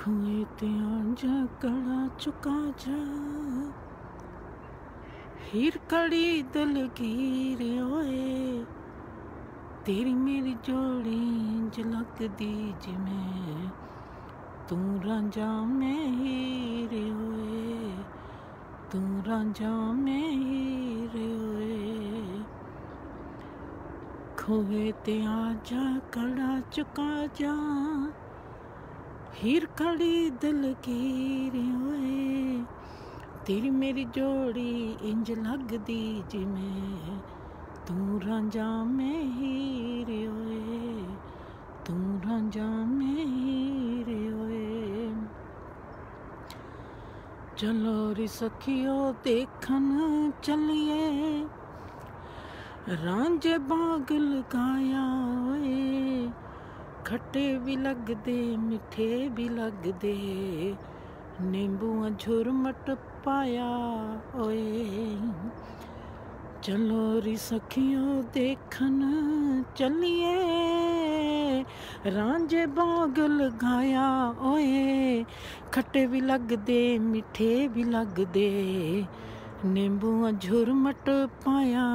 कुएं ते आजा कड़ा चुका जा, हीर कड़ी दलगीर ओए, तेरी मेरी जोड़ी झलक दी जिमें, तू रांझा मैं हीर ओए, तू रांझा मैं हीर ओए। खोए ते आजा कड़ा चुका जा, हीर कड़ी दलगीर ओए, तेरी मेरी जोड़ी इंज लगदी जिमें, तू रांझा मैं हीर ओए, तू रांझा मैं हीर ओए। चलो रे सखियो देखन चलिए, रांझे बाग लगाया ओए, खट्टे भी लगदे मिठे भी लगदे, नींबू झुरमट पाया ओए। चलो री सखियों देखन चलिए, रांझे बाग लगाया ओए, खट्टे भी लगदे मिठे भी लगदे, नींबू झुरमट पाया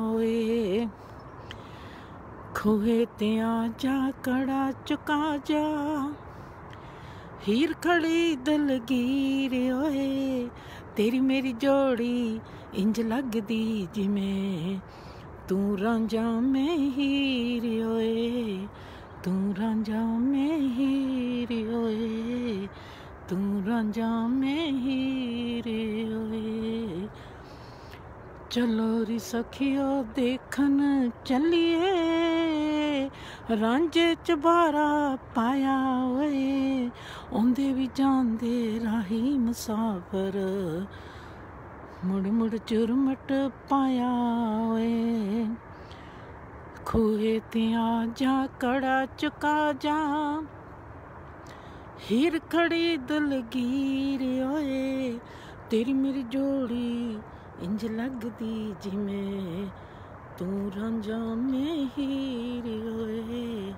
ओए। खोए ते आजा कड़ा चुका जा, हीर खड़ी दलगीर ओए, तेरी मेरी जोड़ी इंज लगदी जिमें, तू रांझा मैं हीर ओए, तू रांझा मैं हीर ओए, तू रांझा मैं हीर ओए। चलो री सखियो देखन चलिए, रांझे चबारा पाया ओए, ओंदे भी जांदे राही मुसाफर, मुड़ मुड़ झुरमट पाया ओए। खूहे ते आजा कड़ा चुका जा, हीर खड़ी दलगीर ओए, तेरी मेरी जोड़ी इंज लगदी जिमें, तू रांझा मैं हीर ओए,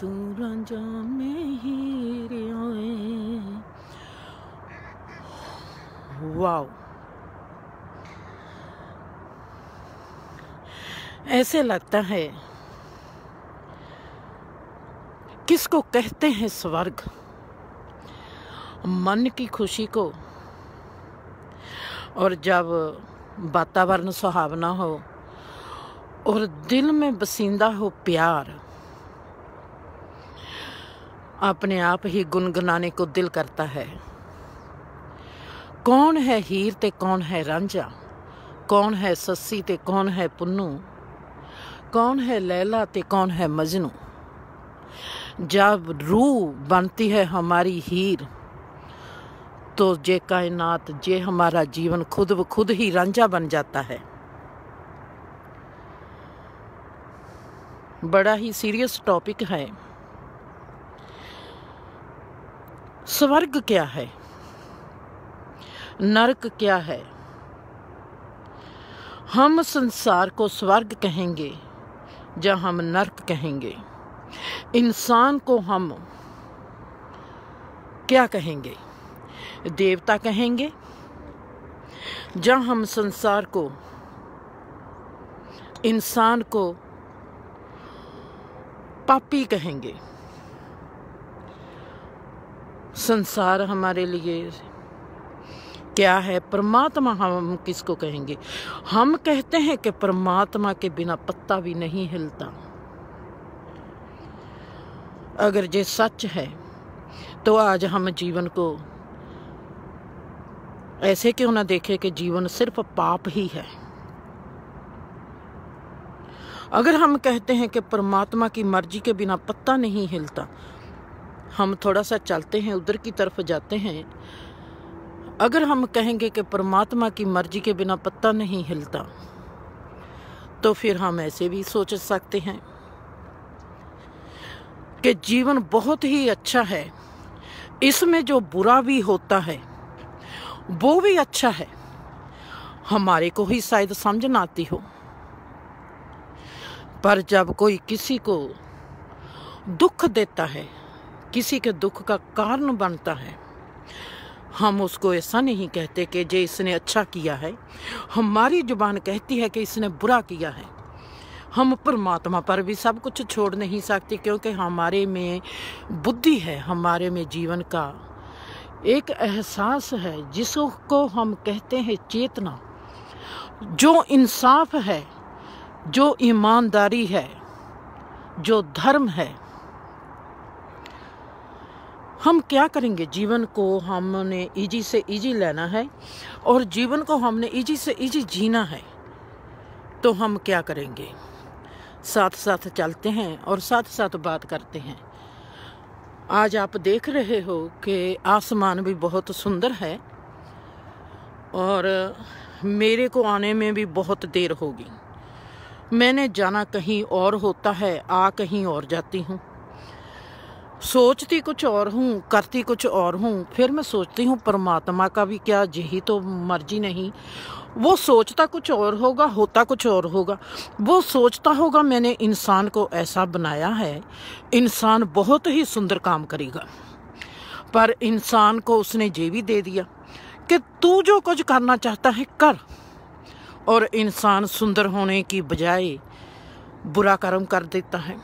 तू रांझा मैं हीर ओए। वाओ, ऐसे लगता है किसको कहते हैं स्वर्ग, मन की खुशी को। और जब वातावरण सुहावना हो और दिल में बसिंदा हो प्यार, अपने आप ही गुनगुनाने को दिल करता है। कौन है हीर ते कौन है रांझा, कौन है सस्सी ते कौन है पुन्नू, कौन है लैला ते कौन है मजनू। जब रूह बनती है हमारी हीर, तो जे कायनात, जे हमारा जीवन खुद ब खुद ही रांझा बन जाता है। बड़ा ही सीरियस टॉपिक है। स्वर्ग क्या है, नरक क्या है। हम संसार को स्वर्ग कहेंगे या हम नरक कहेंगे, इंसान को हम क्या कहेंगे, देवता कहेंगे या हम संसार को, इंसान को पापी कहेंगे। संसार हमारे लिए क्या है, परमात्मा हम किसको कहेंगे। हम कहते हैं कि परमात्मा के बिना पत्ता भी नहीं हिलता। अगर ये सच है तो आज हम जीवन को ऐसे क्यों ना देखें कि जीवन सिर्फ पाप ही है। अगर हम कहते हैं कि परमात्मा की मर्जी के बिना पत्ता नहीं हिलता, हम थोड़ा सा चलते हैं, उधर की तरफ जाते हैं। अगर हम कहेंगे कि परमात्मा की मर्जी के बिना पत्ता नहीं हिलता, तो फिर हम ऐसे भी सोच सकते हैं कि जीवन बहुत ही अच्छा है, इसमें जो बुरा भी होता है वो भी अच्छा है। हमारे को ही शायद समझ ना आती हो, पर जब कोई किसी को दुख देता है किसी के दुख का कारण बनता है, हम उसको ऐसा नहीं कहते कि जे इसने अच्छा किया है। हमारी जुबान कहती है कि इसने बुरा किया है। हम परमात्मा पर भी सब कुछ छोड़ नहीं सकते, क्योंकि हमारे में बुद्धि है, हमारे में जीवन का एक एहसास है जिसको हम कहते हैं चेतना। जो इंसाफ है, जो ईमानदारी है, जो धर्म है। हम क्या करेंगे? जीवन को हमने इजी से इजी लेना है और जीवन को हमने इजी से इजी जीना है। तो हम क्या करेंगे? साथ साथ चलते हैं और साथ साथ बात करते हैं। आज आप देख रहे हो कि आसमान भी बहुत सुंदर है और मेरे को आने में भी बहुत देर होगी। मैंने जाना कहीं और होता है, आ कहीं और जाती हूँ। सोचती कुछ और हूँ, करती कुछ और हूँ। फिर मैं सोचती हूँ परमात्मा का भी क्या यही तो मर्जी नहीं? वो सोचता कुछ और होगा, होता कुछ और होगा। वो सोचता होगा मैंने इंसान को ऐसा बनाया है, इंसान बहुत ही सुंदर काम करेगा, पर इंसान को उसने ये भी दे दिया कि तू जो कुछ करना चाहता है कर। और इंसान सुंदर होने की बजाय बुरा कर्म कर देता है।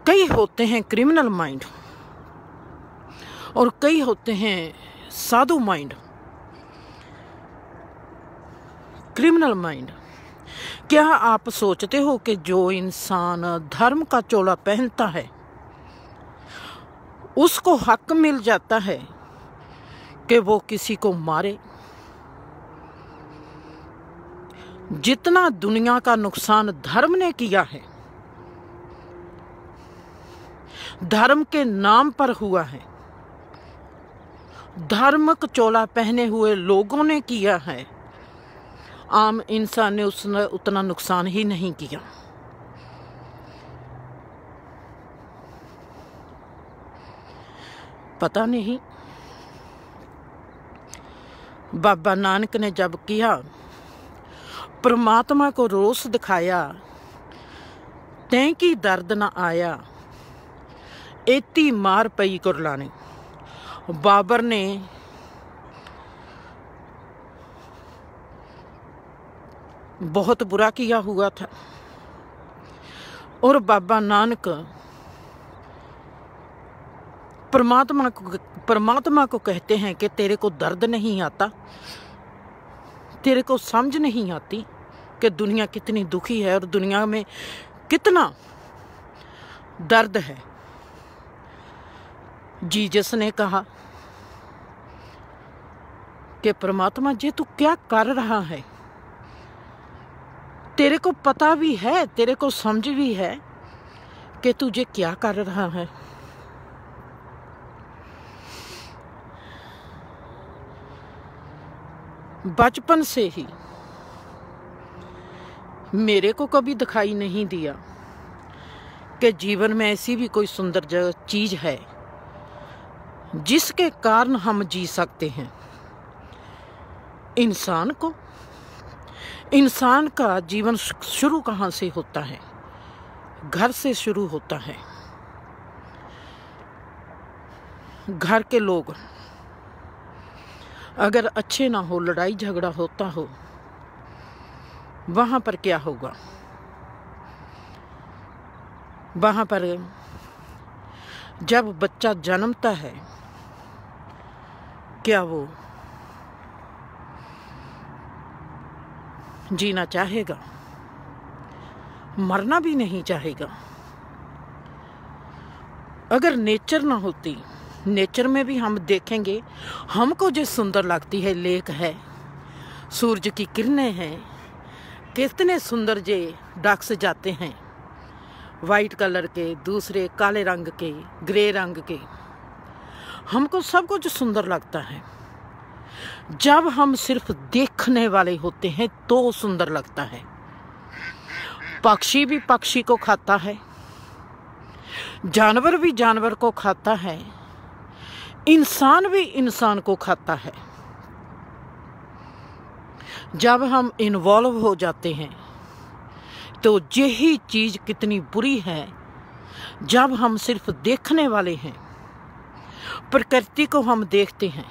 कई होते हैं क्रिमिनल माइंड और कई होते हैं साधु माइंड। क्रिमिनल माइंड, क्या आप सोचते हो कि जो इंसान धर्म का चोला पहनता है उसको हक मिल जाता है कि वो किसी को मारे? जितना दुनिया का नुकसान धर्म ने किया है, धर्म के नाम पर हुआ है, धर्म का चोला पहने हुए लोगों ने किया है, आम इंसान ने उसने उतना नुकसान ही नहीं किया। पता नहीं बाबा नानक ने जब किया, परमात्मा को रोष दिखाया, तैं की दर्द न आया, एती मार पई कुरलाने। बाबर ने बहुत बुरा किया हुआ था और बाबा नानक परमात्मा को कहते हैं कि तेरे को दर्द नहीं आता, तेरे को समझ नहीं आती कि दुनिया कितनी दुखी है और दुनिया में कितना दर्द है। जीसस ने कहा कि परमात्मा जी तू क्या कर रहा है? तेरे को पता भी है, तेरे को समझ भी है कि तुझे क्या कर रहा है। बचपन से ही मेरे को कभी दिखाई नहीं दिया कि जीवन में ऐसी भी कोई सुंदर चीज है जिसके कारण हम जी सकते हैं। इंसान का जीवन शुरू कहाँ से होता है? घर से शुरू होता है। घर के लोग अगर अच्छे ना हो, लड़ाई झगड़ा होता हो, वहां पर क्या होगा? वहां पर जब बच्चा जन्मता है, क्या वो जीना चाहेगा? मरना भी नहीं चाहेगा। अगर नेचर ना होती, नेचर में भी हम देखेंगे, हमको जो सुंदर लगती है, लेक है, सूरज की किरणें हैं, कितने सुंदर जे डक्स जाते हैं, वाइट कलर के, दूसरे काले रंग के, ग्रे रंग के, हमको सब कुछ सुंदर लगता है। जब हम सिर्फ देखने वाले होते हैं तो सुंदर लगता है। पक्षी भी पक्षी को खाता है, जानवर भी जानवर को खाता है, इंसान भी इंसान को खाता है। जब हम इन्वॉल्व हो जाते हैं तो यही चीज कितनी बुरी है जब हम सिर्फ देखने वाले हैं, प्रकृति को हम देखते हैं,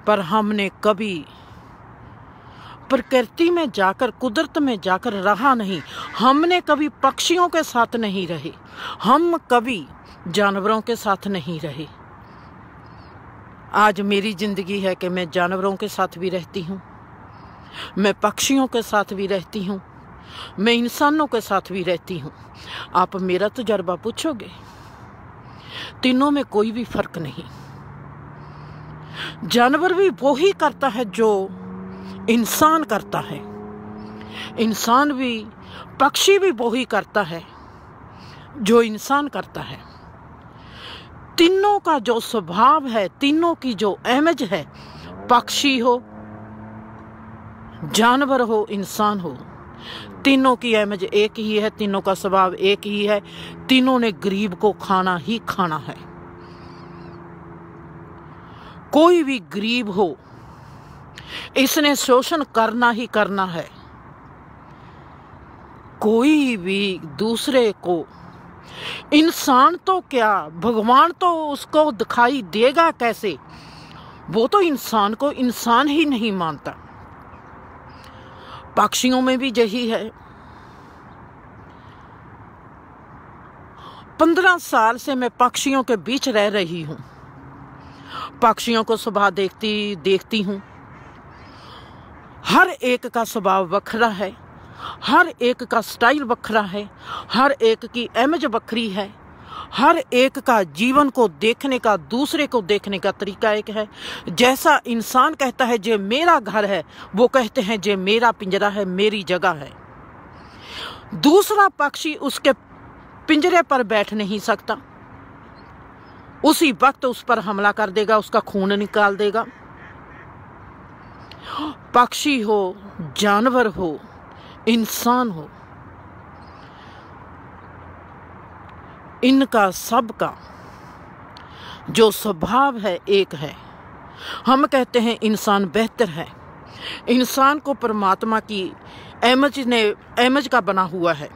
पर हमने कभी प्रकृति में जाकर, कुदरत में जाकर रहा नहीं। हमने कभी पक्षियों के साथ नहीं रहे, हम कभी जानवरों के साथ नहीं रहे। आज मेरी जिंदगी है कि मैं जानवरों के साथ भी रहती हूँ, मैं पक्षियों के साथ भी रहती हूँ, मैं इंसानों के साथ भी रहती हूँ। आप मेरा तजुर्बा पूछोगे, तीनों में कोई भी फर्क नहीं। जानवर भी वो ही करता है जो इंसान करता है, इंसान भी, पक्षी भी वो ही करता है जो इंसान करता है। तीनों का जो स्वभाव है, तीनों की जो इमेज है, पक्षी हो, जानवर हो, इंसान हो, तीनों की इमेज एक ही है, तीनों का स्वभाव एक ही है। तीनों ने गरीब को खाना ही खाना है। कोई भी गरीब हो, इसने शोषण करना ही करना है। कोई भी दूसरे को, इंसान तो क्या, भगवान तो उसको दिखाई देगा कैसे? वो तो इंसान को इंसान ही नहीं मानता। पक्षियों में भी यही है। 15 साल से मैं पक्षियों के बीच रह रही हूँ, पक्षियों को सुबह देखती हूँ। हर एक का स्वभाव बखरा है, हर एक का स्टाइल बखरा है, हर एक की इमेज बखरी है, हर एक का जीवन को देखने का, दूसरे को देखने का तरीका एक है। जैसा इंसान कहता है जे मेरा घर है, वो कहते हैं जे मेरा पिंजरा है, मेरी जगह है। दूसरा पक्षी उसके पिंजरे पर बैठ नहीं सकता, उसी वक्त उस पर हमला कर देगा, उसका खून निकाल देगा। पक्षी हो, जानवर हो, इंसान हो, इनका सबका जो स्वभाव है एक है। हम कहते हैं इंसान बेहतर है, इंसान को परमात्मा की इमेज का बना हुआ है।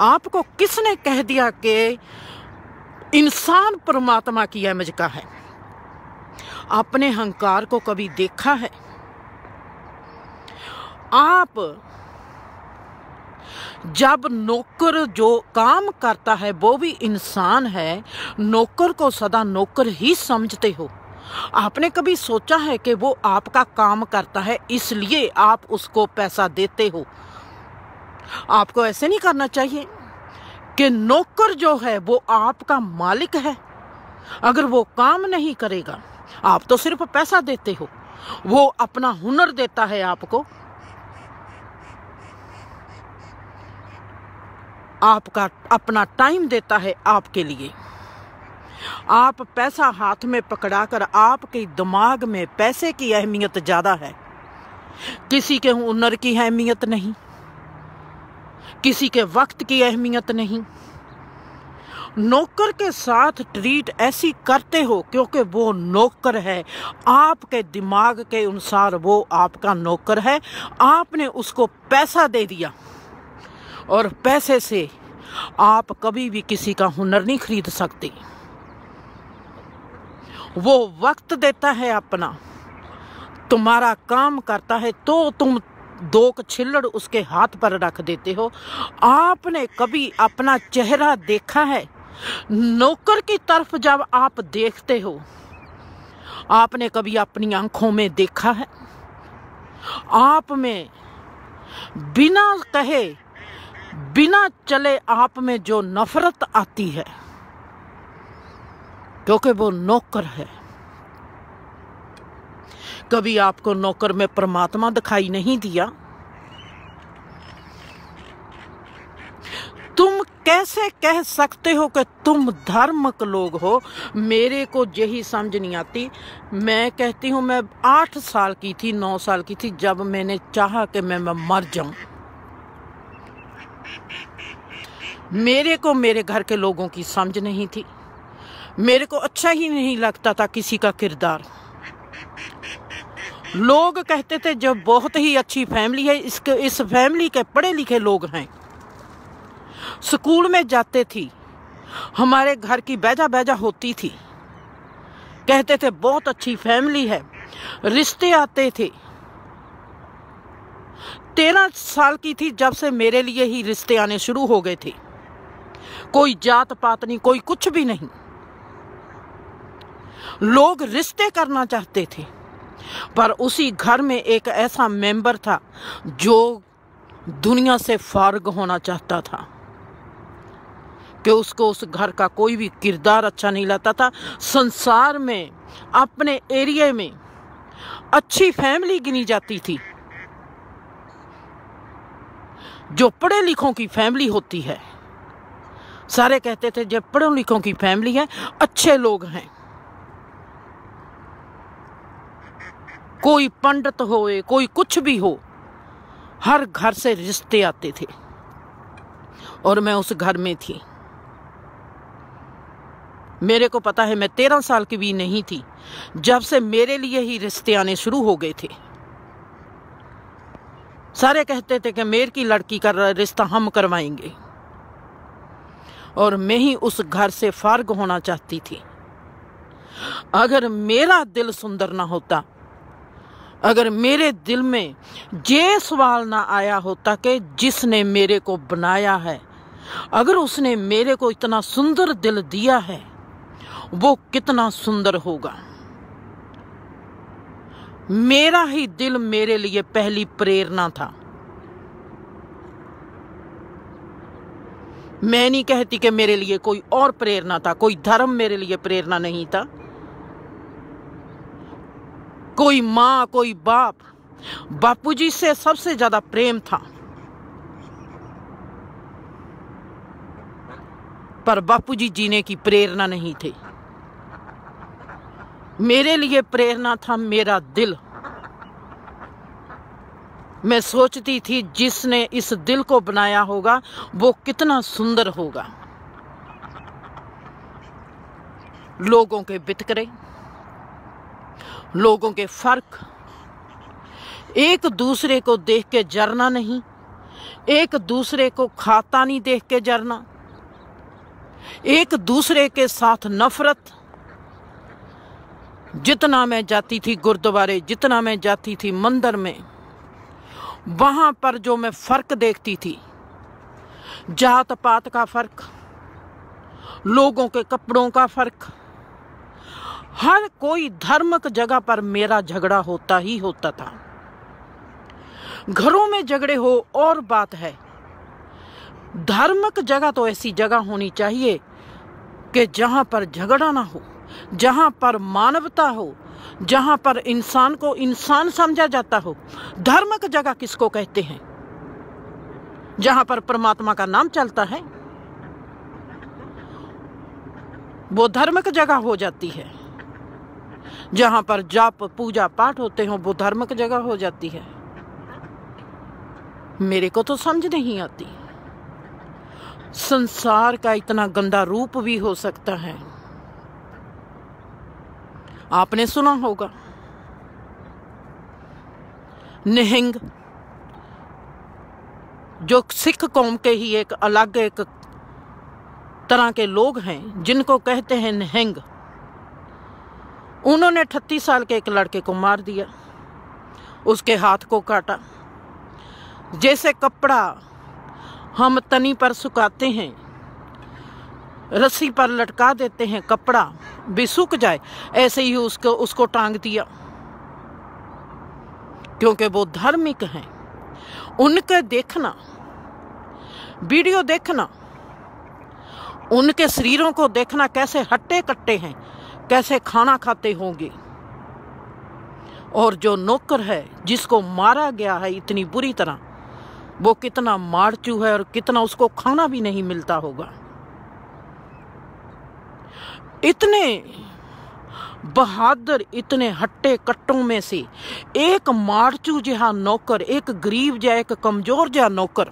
आपको किसने कह दिया कि इंसान परमात्मा की इमेज का है? आपने अहंकार को कभी देखा है? आप जब नौकर जो काम करता है वो भी इंसान है, नौकर को सदा नौकर ही समझते हो। आपने कभी सोचा है कि वो आपका काम करता है इसलिए आप उसको पैसा देते हो? आपको ऐसे नहीं करना चाहिए कि नौकर जो है वो आपका मालिक है। अगर वो काम नहीं करेगा, आप तो सिर्फ पैसा देते हो, वो अपना हुनर देता है आपको, आपका अपना टाइम देता है आपके लिए। आप पैसा हाथ में पकड़ाकर, आपके दिमाग में पैसे की अहमियत ज्यादा है, किसी के हुनर की अहमियत नहीं, किसी के वक्त की अहमियत नहीं। नौकर के साथ ट्रीट ऐसी करते हो क्योंकि वो नौकर है, आपके दिमाग के अनुसार वो आपका नौकर है। आपने उसको पैसा दे दिया और पैसे से आप कभी भी किसी का हुनर नहीं खरीद सकते। वो वक्त देता है अपना, तुम्हारा काम करता है तो तुम 2 छिल्लड़ उसके हाथ पर रख देते हो। आपने कभी अपना चेहरा देखा है? नौकर की तरफ जब आप देखते हो, आपने कभी अपनी आंखों में देखा है? आप में बिना कहे, बिना चले आप में जो नफरत आती है, क्योंकि वो नौकर है। कभी आपको नौकर में परमात्मा दिखाई नहीं दिया? तुम कैसे कह सकते हो कि तुम धार्मिक लोग हो? मेरे को यही समझ नहीं आती। मैं कहती हूँ, मैं 8 साल की थी, 9 साल की थी जब मैंने चाहा कि मैं मर जाऊं। मेरे को मेरे घर के लोगों की समझ नहीं थी, मेरे को अच्छा ही नहीं लगता था किसी का किरदार। लोग कहते थे जो बहुत ही अच्छी फैमिली है, इस फैमिली के पढ़े लिखे लोग हैं। स्कूल में जाते थी, हमारे घर की बैजा बैजा होती थी, कहते थे बहुत अच्छी फैमिली है, रिश्ते आते थे। 13 साल की थी जब से मेरे लिए ही रिश्ते आने शुरू हो गए थे। कोई जात पात नहीं, कोई कुछ भी नहीं, लोग रिश्ते करना चाहते थे। पर उसी घर में एक ऐसा मेंबर था जो दुनिया से फारिग होना चाहता था, कि उसको उस घर का कोई भी किरदार अच्छा नहीं लगता था। संसार में, अपने एरिया में अच्छी फैमिली गिनी जाती थी, जो पढ़े लिखों की फैमिली होती है। सारे कहते थे जब पढ़े लिखों की फैमिली है, अच्छे लोग हैं। कोई पंडित होए, कोई कुछ भी हो, हर घर से रिश्ते आते थे, और मैं उस घर में थी। मेरे को पता है, मैं 13 साल की भी नहीं थी जब से मेरे लिए ही रिश्ते आने शुरू हो गए थे। सारे कहते थे कि मेर की लड़की का रिश्ता हम करवाएंगे, और मैं ही उस घर से फारिग होना चाहती थी। अगर मेरा दिल सुंदर ना होता, अगर मेरे दिल में ये सवाल ना आया होता कि जिसने मेरे को बनाया है, अगर उसने मेरे को इतना सुंदर दिल दिया है, वो कितना सुंदर होगा। मेरा ही दिल मेरे लिए पहली प्रेरणा था। मैं नहीं कहती कि मेरे लिए कोई और प्रेरणा था, कोई धर्म मेरे लिए प्रेरणा नहीं था, कोई माँ, कोई बाप। बापूजी से सबसे ज्यादा प्रेम था, पर बापूजी जीने की प्रेरणा नहीं थे। मेरे लिए प्रेरणा था मेरा दिल। मैं सोचती थी जिसने इस दिल को बनाया होगा वो कितना सुंदर होगा। लोगों के वितकरे, लोगों के फर्क, एक दूसरे को देख के जरना नहीं, एक दूसरे को खाता नहीं देख के जरना, एक दूसरे के साथ नफरत। जितना मैं जाती थी गुरुद्वारे, जितना मैं जाती थी मंदिर में, वहां पर जो मैं फर्क देखती थी, जात पात का फर्क, लोगों के कपड़ों का फर्क, हर कोई धार्मिक जगह पर मेरा झगड़ा होता ही होता था। घरों में झगड़े हो और बात है, धार्मिक जगह तो ऐसी जगह होनी चाहिए कि जहां पर झगड़ा ना हो, जहां पर मानवता हो, जहां पर इंसान को इंसान समझा जाता हो। धार्मिक जगह किसको कहते हैं? जहां पर परमात्मा का नाम चलता है, वो धार्मिक जगह हो जाती है। जहां पर जाप पूजा पाठ होते हो, वो धार्मिक जगह हो जाती है। मेरे को तो समझ नहीं आती, संसार का इतना गंदा रूप भी हो सकता है। आपने सुना होगा निहंग, जो सिख कौम के ही एक अलग एक तरह के लोग हैं, जिनको कहते हैं निहंग। उन्होंने 38 साल के एक लड़के को मार दिया, उसके हाथ को काटा। जैसे कपड़ा हम तनी पर सुखाते हैं, रस्सी पर लटका देते हैं, कपड़ा भी सूख जाए, ऐसे ही उसको टांग दिया, क्योंकि वो धार्मिक हैं। उनके देखना, वीडियो देखना, उनके शरीरों को देखना, कैसे हट्टे कट्टे हैं, कैसे खाना खाते होंगे। और जो नौकर है जिसको मारा गया है इतनी बुरी तरह, वो कितना मारचू है और कितना उसको खाना भी नहीं मिलता होगा। इतने बहादुर, इतने हट्टे कट्टों में से एक मारचू जहा नौकर, एक गरीब जहा, एक कमजोर जहा नौकर,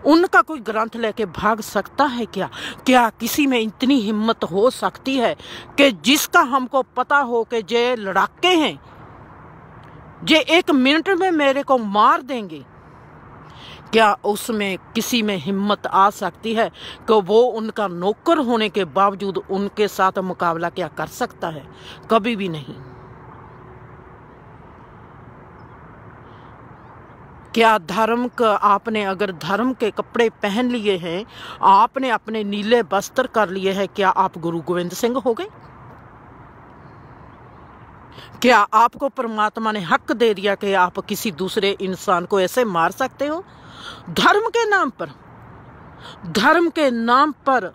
उनका कोई ग्रंथ लेके भाग सकता है क्या? क्या किसी में इतनी हिम्मत हो सकती है कि जिसका हमको पता हो कि जे लड़ाके हैं, जे 1 मिनट में मेरे को मार देंगे, क्या उसमें किसी में हिम्मत आ सकती है कि वो उनका नौकर होने के बावजूद उनके साथ मुकाबला क्या कर सकता है? कभी भी नहीं। क्या धर्म का आपने अगर धर्म के कपड़े पहन लिए हैं, आपने अपने नीले वस्त्र कर लिए हैं, क्या आप गुरु गोविंद सिंह हो गए? क्या आपको परमात्मा ने हक दे दिया कि आप किसी दूसरे इंसान को ऐसे मार सकते हो? धर्म के नाम पर, धर्म के नाम पर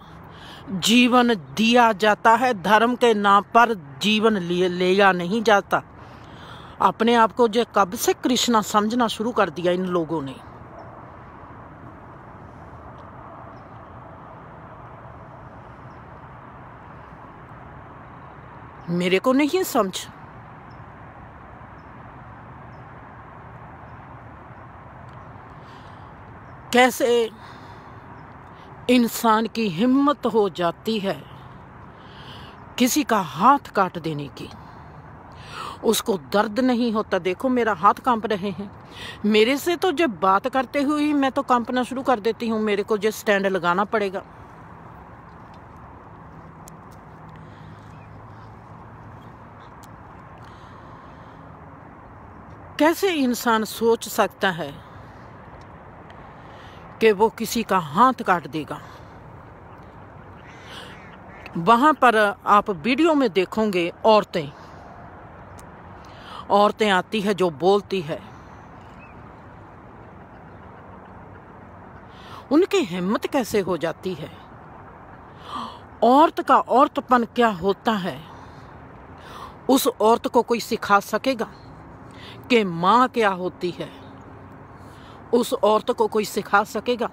जीवन दिया जाता है, धर्म के नाम पर जीवन लिया नहीं जाता। अपने आप को जो कब से कृष्णा समझना शुरू कर दिया इन लोगों ने। मेरे को नहीं समझ। कैसे इंसान की हिम्मत हो जाती है किसी का हाथ काट देने की? उसको दर्द नहीं होता। देखो मेरा हाथ कांप रहे हैं। मेरे से तो जब बात करते हुए मैं तो कांपना शुरू कर देती हूँ। मेरे को जो स्टैंड लगाना पड़ेगा। कैसे इंसान सोच सकता है कि वो किसी का हाथ काट देगा? वहां पर आप वीडियो में देखोगे औरतें आती है जो बोलती है। उनकी हिम्मत कैसे हो जाती है? औरत का औरतपन क्या होता है उस औरत को कोई सिखा सकेगा कि माँ क्या होती है? उस औरत को कोई सिखा सकेगा?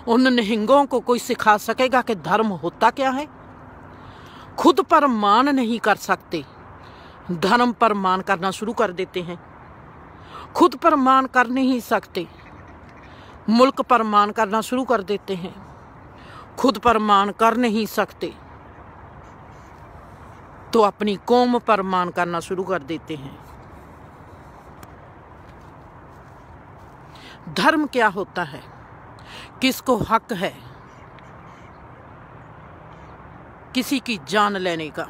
उन निहंगों को कोई सिखा सकेगा कि धर्म होता क्या है? खुद पर मान नहीं कर सकते, धर्म पर मान करना शुरू कर देते हैं। खुद पर मान कर नहीं सकते, मुल्क पर मान करना शुरू कर देते हैं। खुद पर मान कर नहीं सकते तो अपनी कौम पर मान करना शुरू कर देते हैं। धर्म क्या होता है? किसको हक है किसी की जान लेने का?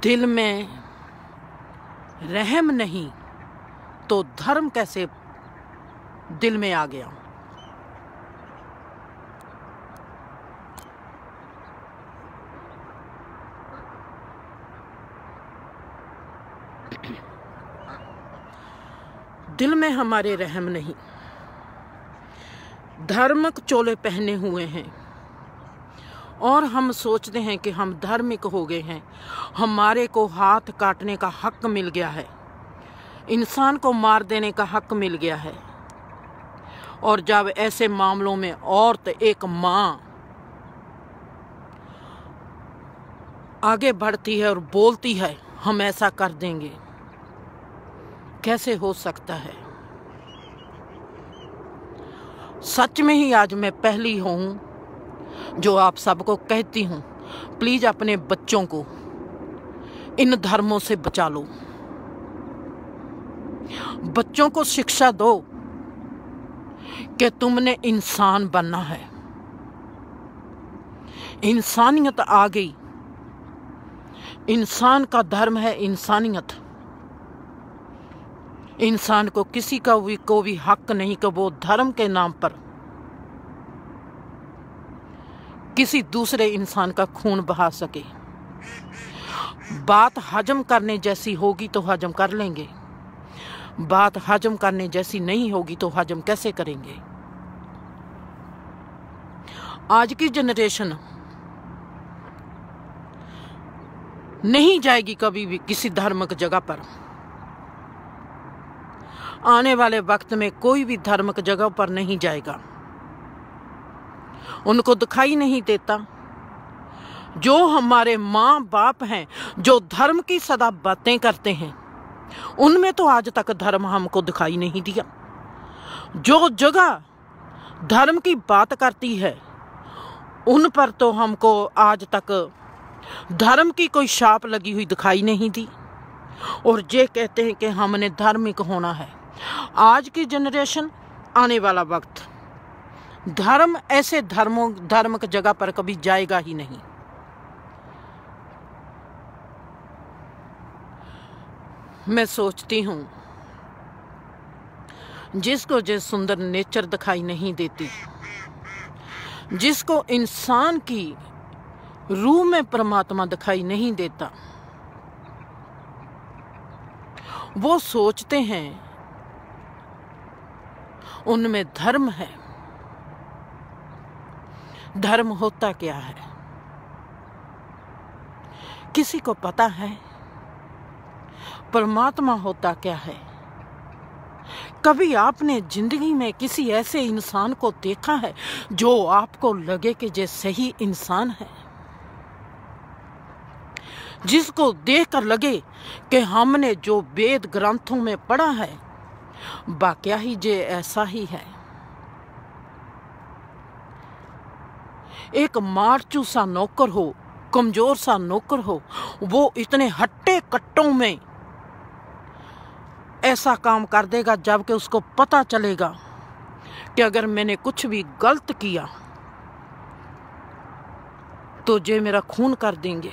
दिल में रहम नहीं तो धर्म कैसे दिल में आ गया? दिल में हमारे रहम नहीं। धर्म चोले पहने हुए हैं और हम सोचते हैं कि हम धार्मिक हो गए हैं, हमारे को हाथ काटने का हक मिल गया है, इंसान को मार देने का हक मिल गया है। और जब ऐसे मामलों में औरत, एक माँ आगे बढ़ती है और बोलती है हम ऐसा कर देंगे, कैसे हो सकता है? सच में ही आज मैं पहली हूं जो आप सबको कहती हूं, प्लीज अपने बच्चों को इन धर्मों से बचा लो। बच्चों को शिक्षा दो कि तुमने इंसान बनना है। इंसानियत आ गई। इंसान का धर्म है इंसानियत। इंसान को किसी का को भी हक नहीं कि वो धर्म के नाम पर किसी दूसरे इंसान का खून बहा सके। बात हजम करने जैसी होगी तो हजम कर लेंगे, बात हजम करने जैसी नहीं होगी तो हजम कैसे करेंगे? आज की जनरेशन नहीं जाएगी कभी भी किसी धार्मिक जगह पर। आने वाले वक्त में कोई भी धार्मिक जगह पर नहीं जाएगा। उनको दिखाई नहीं देता। जो हमारे माँ बाप हैं, जो धर्म की सदा बातें करते हैं, उनमें तो आज तक धर्म हमको दिखाई नहीं दिया। जो जगह धर्म की बात करती है उन पर तो हमको आज तक धर्म की कोई छाप लगी हुई दिखाई नहीं दी। और ये कहते हैं कि हमने धार्मिक होना है। आज की जनरेशन, आने वाला वक्त, धर्म ऐसे धर्म की जगह पर कभी जाएगा ही नहीं। मैं सोचती हूँ जिसको जो सुंदर नेचर दिखाई नहीं देती, जिसको इंसान की रूह में परमात्मा दिखाई नहीं देता, वो सोचते हैं उनमें धर्म है। धर्म होता क्या है किसी को पता है? परमात्मा होता क्या है? कभी आपने जिंदगी में किसी ऐसे इंसान को देखा है जो आपको लगे कि ये सही इंसान है, जिसको देखकर लगे कि हमने जो वेद ग्रंथों में पढ़ा है वाकया ही ये ऐसा ही है? एक मारचू सा नौकर हो, कमजोर सा नौकर हो, वो इतने हट्टे कट्टों में ऐसा काम कर देगा जबकि उसको पता चलेगा कि अगर मैंने कुछ भी गलत किया तो ये मेरा खून कर देंगे।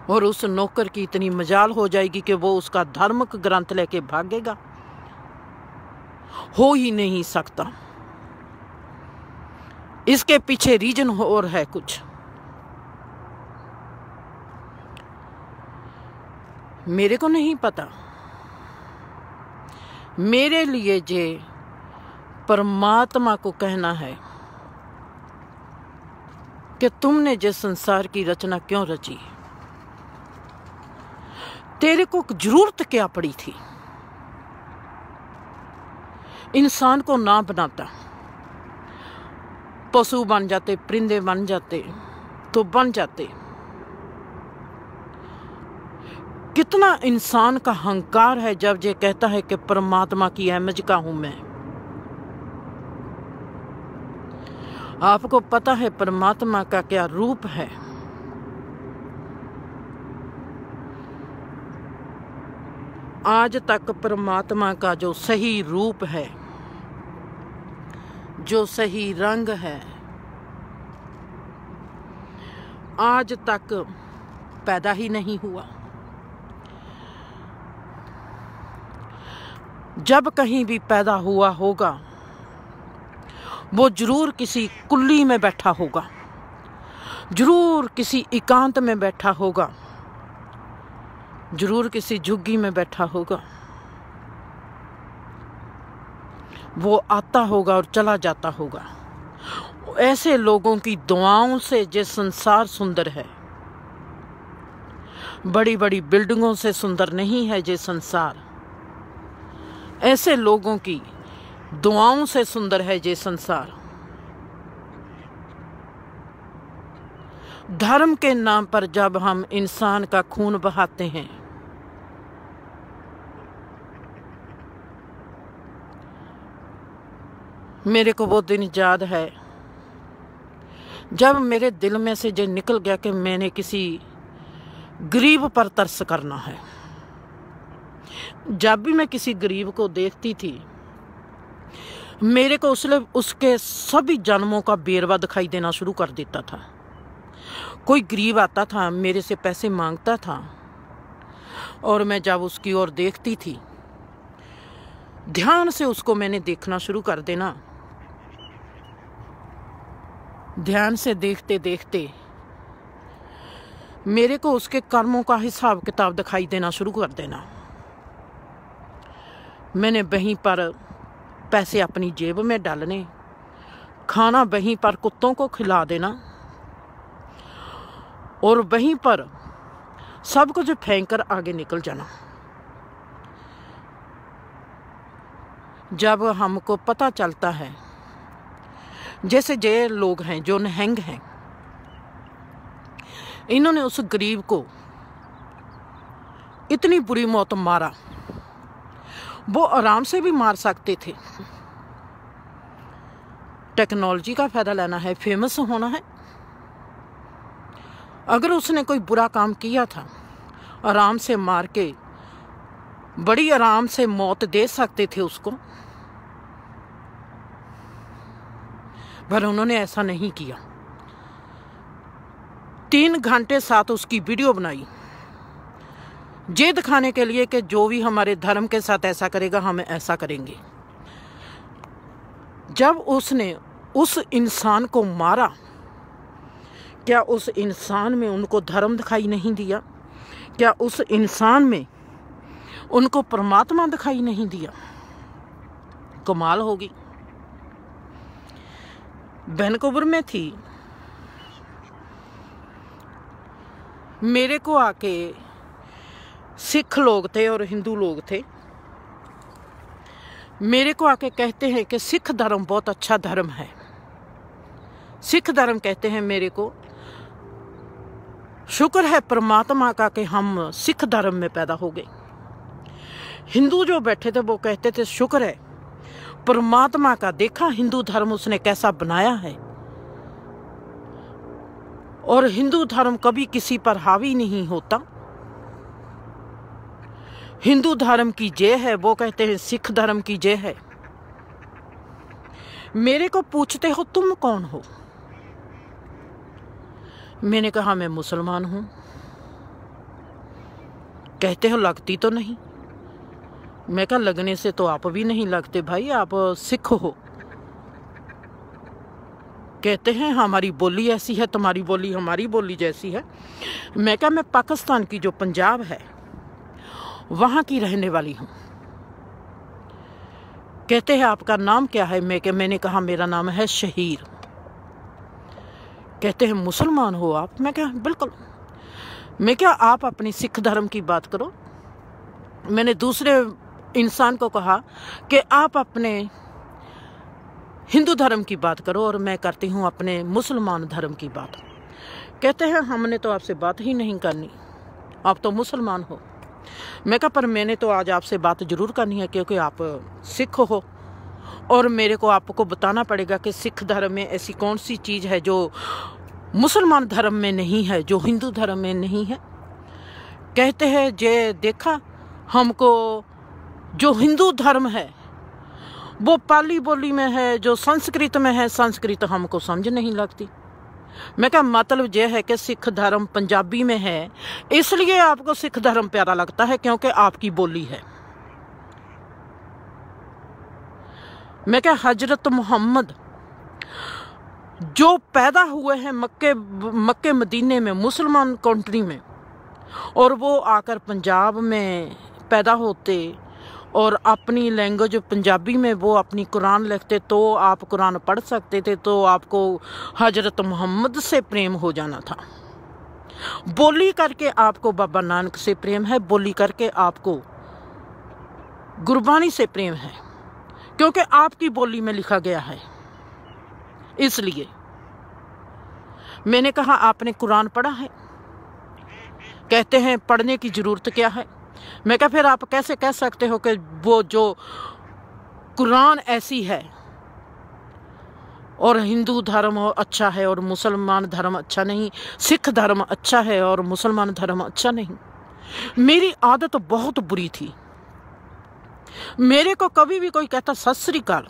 और उस नौकर की इतनी मजाल हो जाएगी कि वो उसका धार्मिक ग्रंथ लेके भागेगा। हो ही नहीं सकता। इसके पीछे रीजन और है कुछ। मेरे को नहीं पता। मेरे लिए जे परमात्मा को कहना है कि तुमने जिस संसार की रचना क्यों रची, तेरे को जरूरत क्या पड़ी थी? इंसान को ना बनाता, पशु बन जाते, परिंदे बन जाते तो बन जाते। कितना इंसान का अहंकार है जब ये कहता है कि परमात्मा की इमेज का हूं मैं। आपको पता है परमात्मा का क्या रूप है? आज तक परमात्मा का जो सही रूप है, जो सही रंग है, आज तक पैदा ही नहीं हुआ। जब कहीं भी पैदा हुआ होगा वो जरूर किसी कुल्ली में बैठा होगा, जरूर किसी एकांत में बैठा होगा, जरूर किसी झुग्गी में बैठा होगा। वो आता होगा और चला जाता होगा। ऐसे लोगों की दुआओं से ये संसार सुंदर है। बड़ी बड़ी बिल्डिंगों से सुंदर नहीं है ये संसार। ऐसे लोगों की दुआओं से सुंदर है ये संसार। धर्म के नाम पर जब हम इंसान का खून बहाते हैं, मेरे को वो दिन याद है जब मेरे दिल में से ये निकल गया कि मैंने किसी गरीब पर तरस करना है। जब भी मैं किसी गरीब को देखती थी, मेरे को उसके सभी जन्मों का बेरवा दिखाई देना शुरू कर देता था। कोई गरीब आता था, मेरे से पैसे मांगता था, और मैं जब उसकी ओर देखती थी, ध्यान से उसको मैंने देखना शुरू कर देना। ध्यान से देखते देखते मेरे को उसके कर्मों का हिसाब किताब दिखाई देना शुरू कर देना। मैंने वहीं पर पैसे अपनी जेब में डालने, खाना वहीं पर कुत्तों को खिला देना, और वहीं पर सब कुछ फेंक कर आगे निकल जाना। जब हमको पता चलता है, जैसे जे लोग हैं जो नहंग हैं, इन्होंने उस गरीब को इतनी बुरी मौत मारा, वो आराम से भी मार सकते थे। टेक्नोलॉजी का फायदा लेना है, फेमस होना है, अगर उसने कोई बुरा काम किया था, आराम से मार के बड़ी आराम से मौत दे सकते थे उसको, पर उन्होंने ऐसा नहीं किया। 3 घंटे साथ उसकी वीडियो बनाई, ये दिखाने के लिए कि जो भी हमारे धर्म के साथ ऐसा करेगा हम ऐसा करेंगे। जब उसने उस इंसान को मारा, क्या उस इंसान में उनको धर्म दिखाई नहीं दिया? क्या उस इंसान में उनको परमात्मा दिखाई नहीं दिया? कमाल होगी। वैनकूवर में थी, मेरे को आके सिख लोग थे और हिंदू लोग थे, मेरे को आके कहते हैं कि सिख धर्म बहुत अच्छा धर्म है। सिख धर्म कहते हैं मेरे को, शुक्र है परमात्मा का कि हम सिख धर्म में पैदा हो गए। हिंदू जो बैठे थे वो कहते थे शुक्र है परमात्मा का, देखा हिंदू धर्म उसने कैसा बनाया है, और हिंदू धर्म कभी किसी पर हावी नहीं होता। हिंदू धर्म की जय है, वो कहते हैं सिख धर्म की जय है। मेरे को पूछते हो तुम कौन हो? मैंने कहा मैं मुसलमान हूं। कहते हो लगती तो नहीं। मैं कहा लगने से तो आप भी नहीं लगते भाई, आप सिख हो। कहते हैं हमारी बोली ऐसी है, तुम्हारी बोली हमारी बोली जैसी है। मैं कहा मैं पाकिस्तान की जो पंजाब है वहां की रहने वाली हूं। कहते हैं आपका नाम क्या है? मैंने कहा मेरा नाम है शहीर। कहते हैं मुसलमान हो आप? मैं कहा बिल्कुल। मैं क्या, आप अपनी सिख धर्म की बात करो। मैंने दूसरे इंसान को कहा कि आप अपने हिंदू धर्म की बात करो और मैं करती हूँ अपने मुसलमान धर्म की बात। कहते हैं हमने तो आपसे बात ही नहीं करनी, आप तो मुसलमान हो। मैं कहा पर मैंने तो आज आपसे बात जरूर करनी है क्योंकि आप सिख हो और मेरे को आपको बताना पड़ेगा कि सिख धर्म में ऐसी कौन सी चीज़ है जो मुसलमान धर्म में नहीं है, जो हिंदू धर्म में नहीं है। कहते हैं जे देखा हमको जो हिंदू धर्म है वो पाली बोली में है, जो संस्कृत में है, संस्कृत हमको समझ नहीं लगती। मैं कहा मतलब यह है कि सिख धर्म पंजाबी में है इसलिए आपको सिख धर्म प्यारा लगता है क्योंकि आपकी बोली है। मैं क्या, हजरत मोहम्मद जो पैदा हुए हैं मक्के मदीने में, मुसलमान कंट्री में, और वो आकर पंजाब में पैदा होते और अपनी लैंग्वेज पंजाबी में वो अपनी कुरान लिखते तो आप कुरान पढ़ सकते थे, तो आपको हजरत मोहम्मद से प्रेम हो जाना था। बोली करके आपको बाबा नानक से प्रेम है, बोली करके आपको गुरबानी से प्रेम है क्योंकि आपकी बोली में लिखा गया है। इसलिए मैंने कहा आपने कुरान पढ़ा है? कहते हैं पढ़ने की जरूरत क्या है। मैं कहा फिर आप कैसे कह सकते हो कि वो जो कुरान ऐसी है और हिंदू धर्म अच्छा है और मुसलमान धर्म अच्छा नहीं, सिख धर्म अच्छा है और मुसलमान धर्म अच्छा नहीं। मेरी आदत बहुत बुरी थी। मेरे को कभी भी कोई कहता सत श्री अकाल,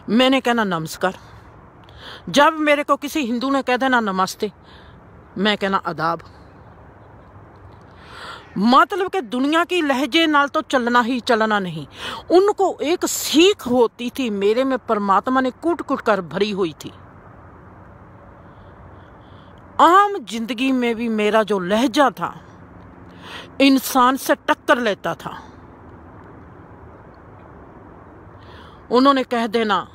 मैंने कहना नमस्कार। जब मेरे को किसी हिंदू ने कह देना नमस्ते, मैं कहना आदाब। मतलब कि दुनिया की लहजे नाल तो चलना ही चलना नहीं। उनको एक सीख होती थी, मेरे में परमात्मा ने कूट कूट कर भरी हुई थी। आम जिंदगी में भी मेरा जो लहजा था इंसान से टक्कर लेता था। उन्होंने कह देना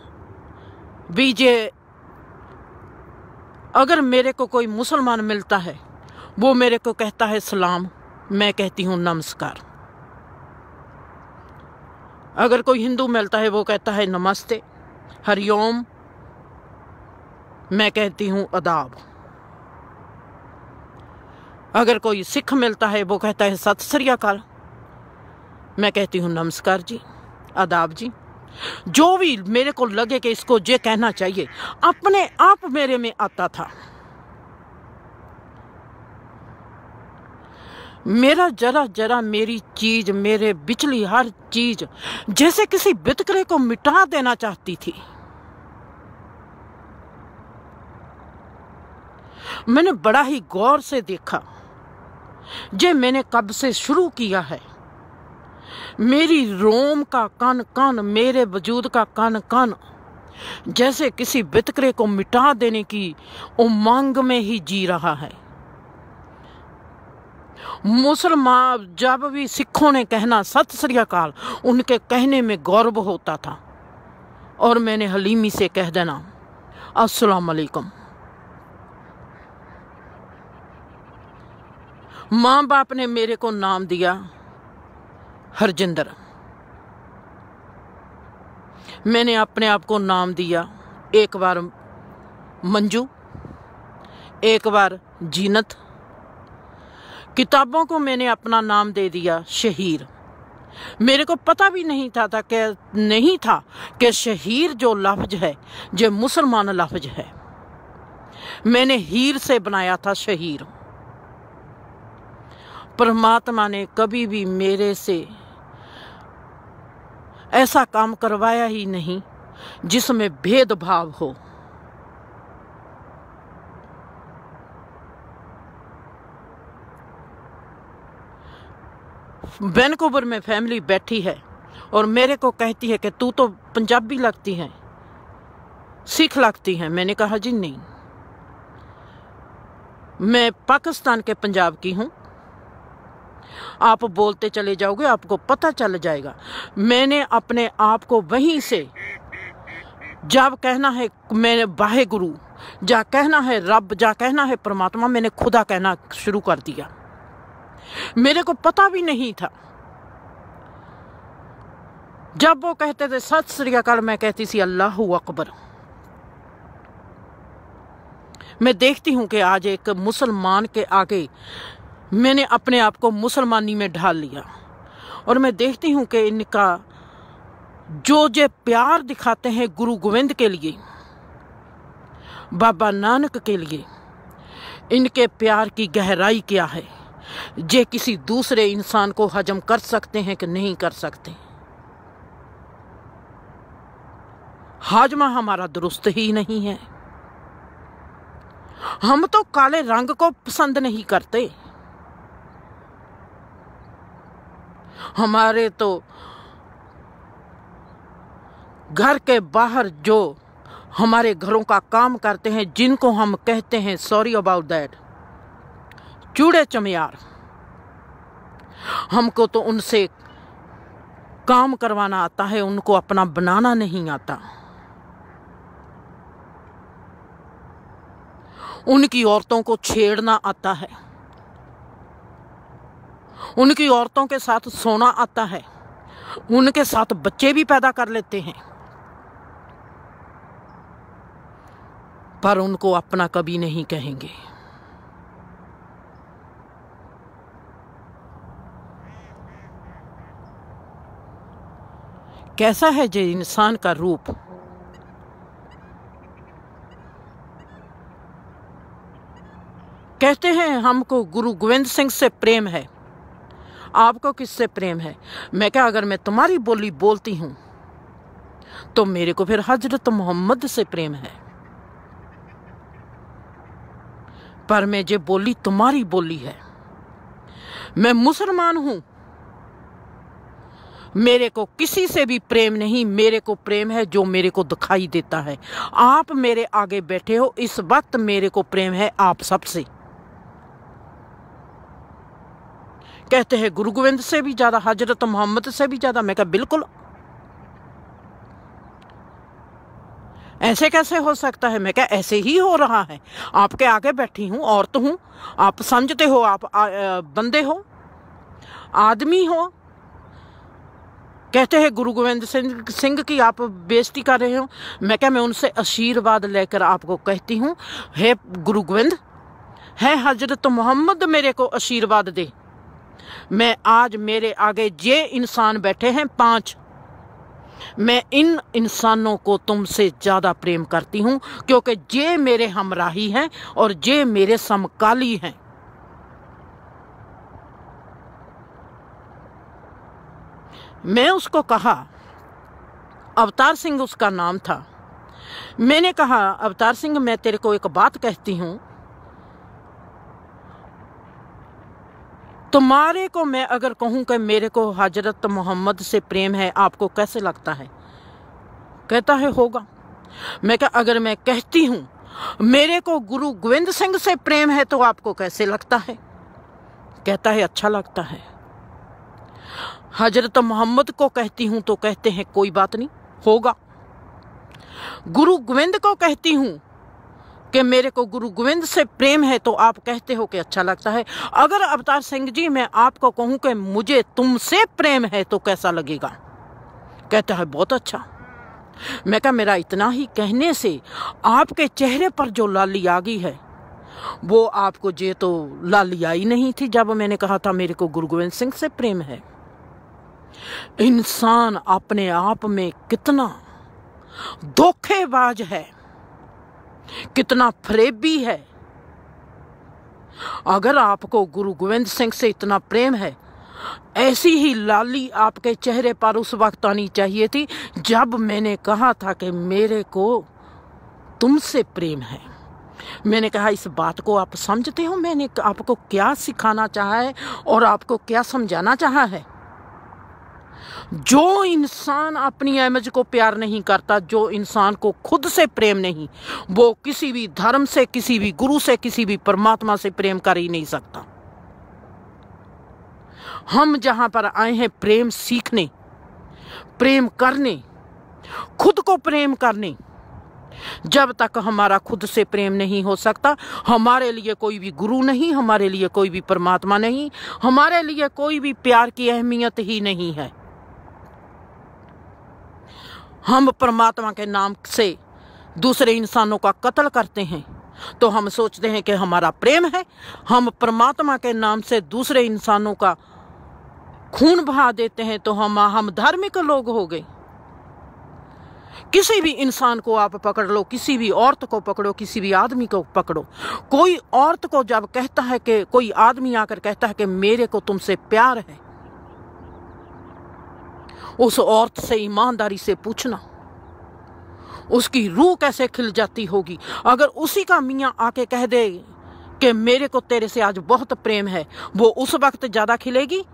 बीजे, अगर मेरे को कोई मुसलमान मिलता है वो मेरे को कहता है सलाम, मैं कहती हूँ नमस्कार। अगर कोई हिंदू मिलता है वो कहता है नमस्ते, हरिओम, मैं कहती हूँ आदाब। अगर कोई सिख मिलता है वो कहता है सत श्री अकाल, मैं कहती हूँ नमस्कार जी, आदाब जी। जो भी मेरे को लगे कि इसको ये कहना चाहिए, अपने आप मेरे में आता था। मेरा जरा जरा मेरी चीज, मेरे बिचली हर चीज जैसे किसी बितकरे को मिटा देना चाहती थी। मैंने बड़ा ही गौर से देखा, जे मैंने कब से शुरू किया है। मेरी रोम का कण कण, मेरे वजूद का कण कण जैसे किसी बितकरे को मिटा देने की उमंग में ही जी रहा है। मुसलमान जब भी सिखों ने कहना सत श्री अकाल, उनके कहने में गौरव होता था, और मैंने हलीमी से कह देना अस्सलाम वालेकुम। माँ बाप ने मेरे को नाम दिया हरजिंदर। मैंने अपने आप को नाम दिया एक बार मंजू, एक बार जीनत। किताबों को मैंने अपना नाम दे दिया शहीर। मेरे को पता भी नहीं था कि शहीर जो लफ्ज है जो मुसलमान लफ्ज है। मैंने हीर से बनाया था शहीर। परमात्मा ने कभी भी मेरे से ऐसा काम करवाया ही नहीं जिसमें भेदभाव हो। वैनकूवर में फैमिली बैठी है और मेरे को कहती है कि तू तो पंजाबी लगती है, सिख लगती है। मैंने कहा जी नहीं, मैं पाकिस्तान के पंजाब की हूँ। आप बोलते चले जाओगे, आपको पता चल जाएगा। मैंने अपने आप को वहीं से, जब कहना है मैंने वाहे गुरु, जा कहना है रब, जा कहना है परमात्मा, मैंने खुदा कहना शुरू कर दिया। मेरे को पता भी नहीं था। जब वो कहते थे सत श्री अकाल, मैं कहती थी अल्लाहू अकबर। मैं देखती हूं कि आज एक मुसलमान के आगे मैंने अपने आप को मुसलमानी में ढाल लिया, और मैं देखती हूं कि इनका जो प्यार दिखाते हैं गुरु गोविंद के लिए, बाबा नानक के लिए, इनके प्यार की गहराई क्या है, जे किसी दूसरे इंसान को हजम कर सकते हैं कि नहीं कर सकते। हाजमा हमारा दुरुस्त ही नहीं है। हम तो काले रंग को पसंद नहीं करते। हमारे तो घर के बाहर जो हमारे घरों का काम करते हैं, जिनको हम कहते हैं, सॉरी अबाउट दैट, चूड़े चमियार, हमको तो उनसे काम करवाना आता है, उनको अपना बनाना नहीं आता। उनकी औरतों को छेड़ना आता है, उनकी औरतों के साथ सोना आता है, उनके साथ बच्चे भी पैदा कर लेते हैं, पर उनको अपना कभी नहीं कहेंगे। कैसा है जो इंसान का रूप। कहते हैं हमको गुरु गोविंद सिंह से प्रेम है, आपको किससे प्रेम है? मैं क्या, अगर मैं तुम्हारी बोली बोलती हूं तो मेरे को फिर हजरत मोहम्मद से प्रेम है, पर मैं जो बोली तुम्हारी बोली है। मैं मुसलमान हूं, मेरे को किसी से भी प्रेम नहीं, मेरे को प्रेम है जो मेरे को दिखाई देता है। आप मेरे आगे बैठे हो, इस वक्त मेरे को प्रेम है आप सबसे। कहते हैं गुरु गोविंद से भी ज्यादा, हजरत मोहम्मद से भी ज्यादा। मैं कहा बिल्कुल, ऐसे कैसे हो सकता है? मैं कहा ऐसे ही हो रहा है। आपके आगे बैठी हूं, औरत हूं, आप समझते हो आप बंदे हो, आदमी हो। कहते हैं गुरु गोविंद सिंह की आप बेइज्जती कर रहे हो। मैं क्या, मैं उनसे आशीर्वाद लेकर आपको कहती हूँ, हे गुरु गोविंद, है हजरत मोहम्मद मेरे को आशीर्वाद दे। मैं आज मेरे आगे जे इंसान बैठे हैं 5, मैं इन इंसानों को तुमसे ज्यादा प्रेम करती हूं, क्योंकि जे मेरे हमराही हैं और जे मेरे समकाली हैं। मैं उसको कहा, अवतार सिंह उसका नाम था, मैंने कहा अवतार सिंह मैं तेरे को एक बात कहती हूं, तुम्हारे को मैं अगर कहूं कि मेरे को हजरत मोहम्मद से प्रेम है, आपको कैसे लगता है? कहता है होगा। मैं कहा अगर मैं कहती हूं मेरे को गुरु गोविंद सिंह से प्रेम है तो आपको कैसे लगता है? कहता है अच्छा लगता है। हजरत मोहम्मद को कहती हूं तो कहते हैं कोई बात नहीं, होगा। गुरु गोविंद को कहती हूं कि मेरे को गुरु गोविंद से प्रेम है तो आप कहते हो कि अच्छा लगता है। अगर अवतार सिंह जी मैं आपको कहूं कि मुझे तुमसे प्रेम है तो कैसा लगेगा? कहता है बहुत अच्छा। मैं कहा मेरा इतना ही कहने से आपके चेहरे पर जो लाली आ गई है वो आपको जे तो लाली आई नहीं थी जब मैंने कहा था मेरे को गुरु गोविंद सिंह से प्रेम है। इंसान अपने आप में कितना धोखेबाज है, कितना फरेबी है। अगर आपको गुरु गोविंद सिंह से इतना प्रेम है, ऐसी ही लाली आपके चेहरे पर उस वक्त आनी चाहिए थी जब मैंने कहा था कि मेरे को तुमसे प्रेम है। मैंने कहा इस बात को आप समझते हो मैंने आपको क्या सिखाना चाहा है और आपको क्या समझाना चाहा है? जो इंसान अपनी इमेज को प्यार नहीं करता, जो इंसान को खुद से प्रेम नहीं, वो किसी भी धर्म से, किसी भी गुरु से, किसी भी परमात्मा से प्रेम कर ही नहीं सकता। हम जहां पर आए हैं प्रेम सीखने, प्रेम करने, खुद को प्रेम करने। जब तक हमारा खुद से प्रेम नहीं हो सकता, हमारे लिए कोई भी गुरु नहीं, हमारे लिए कोई भी परमात्मा नहीं, हमारे लिए कोई भी प्यार की अहमियत ही नहीं है। हम परमात्मा के नाम से दूसरे इंसानों का कत्ल करते हैं तो हम सोचते हैं कि हमारा प्रेम है। हम परमात्मा के नाम से दूसरे इंसानों का खून बहा देते हैं तो हम धार्मिक लोग हो गए। किसी भी इंसान को आप पकड़ लो, किसी भी औरत को पकड़ो, किसी भी आदमी को पकड़ो, कोई औरत को जब कहता है कि कोई आदमी आकर कहता है कि मेरे को तुमसे प्यार है, उस औरत से ईमानदारी से पूछना उसकी रूह कैसे खिल जाती होगी। अगर उसी का मियाँ आके कह दे कि मेरे को तेरे से आज बहुत प्रेम है, वो उस वक्त ज्यादा खिलेगी?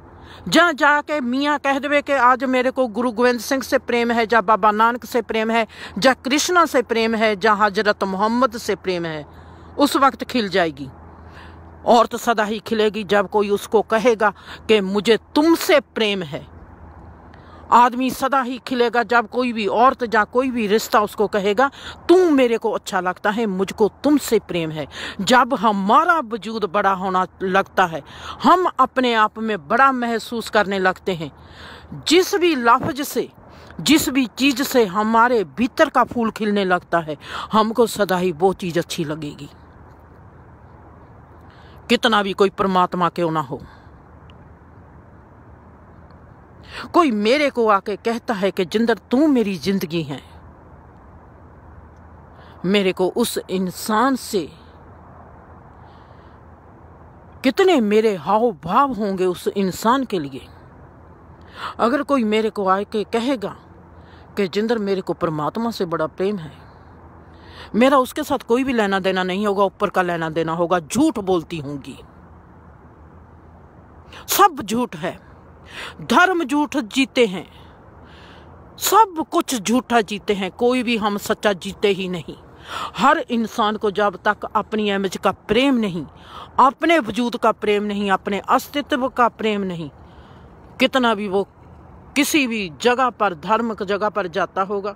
जहाँ जाके मियाँ कह दे कि आज मेरे को गुरु गोविंद सिंह से प्रेम है, जा बाबा नानक से प्रेम है, जा कृष्णा से प्रेम है, जा हजरत मोहम्मद से प्रेम है, उस वक्त खिल जाएगी। औरत सदा ही खिलेगी जब कोई उसको कहेगा कि मुझे तुमसे प्रेम है। आदमी सदा ही खिलेगा जब कोई भी औरत या कोई भी रिश्ता उसको कहेगा तू मेरे को अच्छा लगता है, मुझको तुमसे प्रेम है। जब हमारा वजूद बड़ा होना लगता है, हम अपने आप में बड़ा महसूस करने लगते हैं, जिस भी लफ्ज से, जिस भी चीज से हमारे भीतर का फूल खिलने लगता है, हमको सदा ही वो चीज अच्छी लगेगी, कितना भी कोई परमात्मा क्यों ना हो। कोई मेरे को आके कहता है कि जिंदर तू मेरी जिंदगी है, मेरे को उस इंसान से कितने मेरे हाव भाव होंगे उस इंसान के लिए। अगर कोई मेरे को आके कहेगा कि जिंदर मेरे को परमात्मा से बड़ा प्रेम है, मेरा उसके साथ कोई भी लेना देना नहीं होगा, ऊपर का लेना देना होगा। झूठ बोलती होंगी, सब झूठ है, धर्म झूठ जीते हैं, सब कुछ झूठा जीते हैं, कोई भी हम सच्चा जीते ही नहीं। हर इंसान को जब तक अपनी इमेज का प्रेम नहीं, अपने वजूद का प्रेम नहीं, अपने अस्तित्व का प्रेम नहीं, कितना भी वो किसी भी जगह पर, धर्म की जगह पर जाता होगा,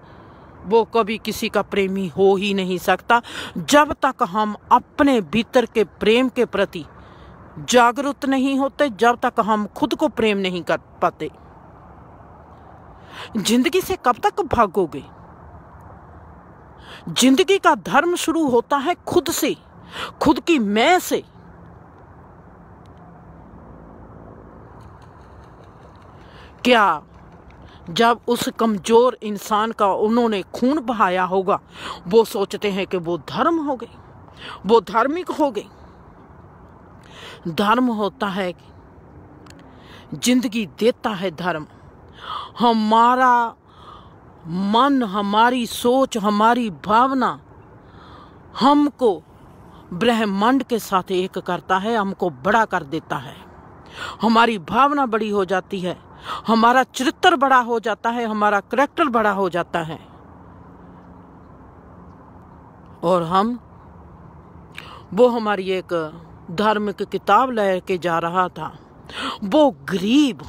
वो कभी किसी का प्रेमी हो ही नहीं सकता जब तक हम अपने भीतर के प्रेम के प्रति जागरूक नहीं होते, जब तक हम खुद को प्रेम नहीं कर पाते। जिंदगी से कब तक भागोगे? जिंदगी का धर्म शुरू होता है खुद से, खुद की मैं से। क्या जब उस कमजोर इंसान का उन्होंने खून बहाया होगा, वो सोचते हैं कि वो धर्म हो गए, वो धार्मिक हो गए? धर्म होता है जिंदगी देता है धर्म, हमारा मन, हमारी सोच, हमारी भावना हमको ब्रह्मांड के साथ एक करता है, हमको बड़ा कर देता है। हमारी भावना बड़ी हो जाती है, हमारा चरित्र बड़ा हो जाता है, हमारा करैक्टर बड़ा हो जाता है। और वो हमारी एक धार्मिक किताब लेके जा रहा था, वो गरीब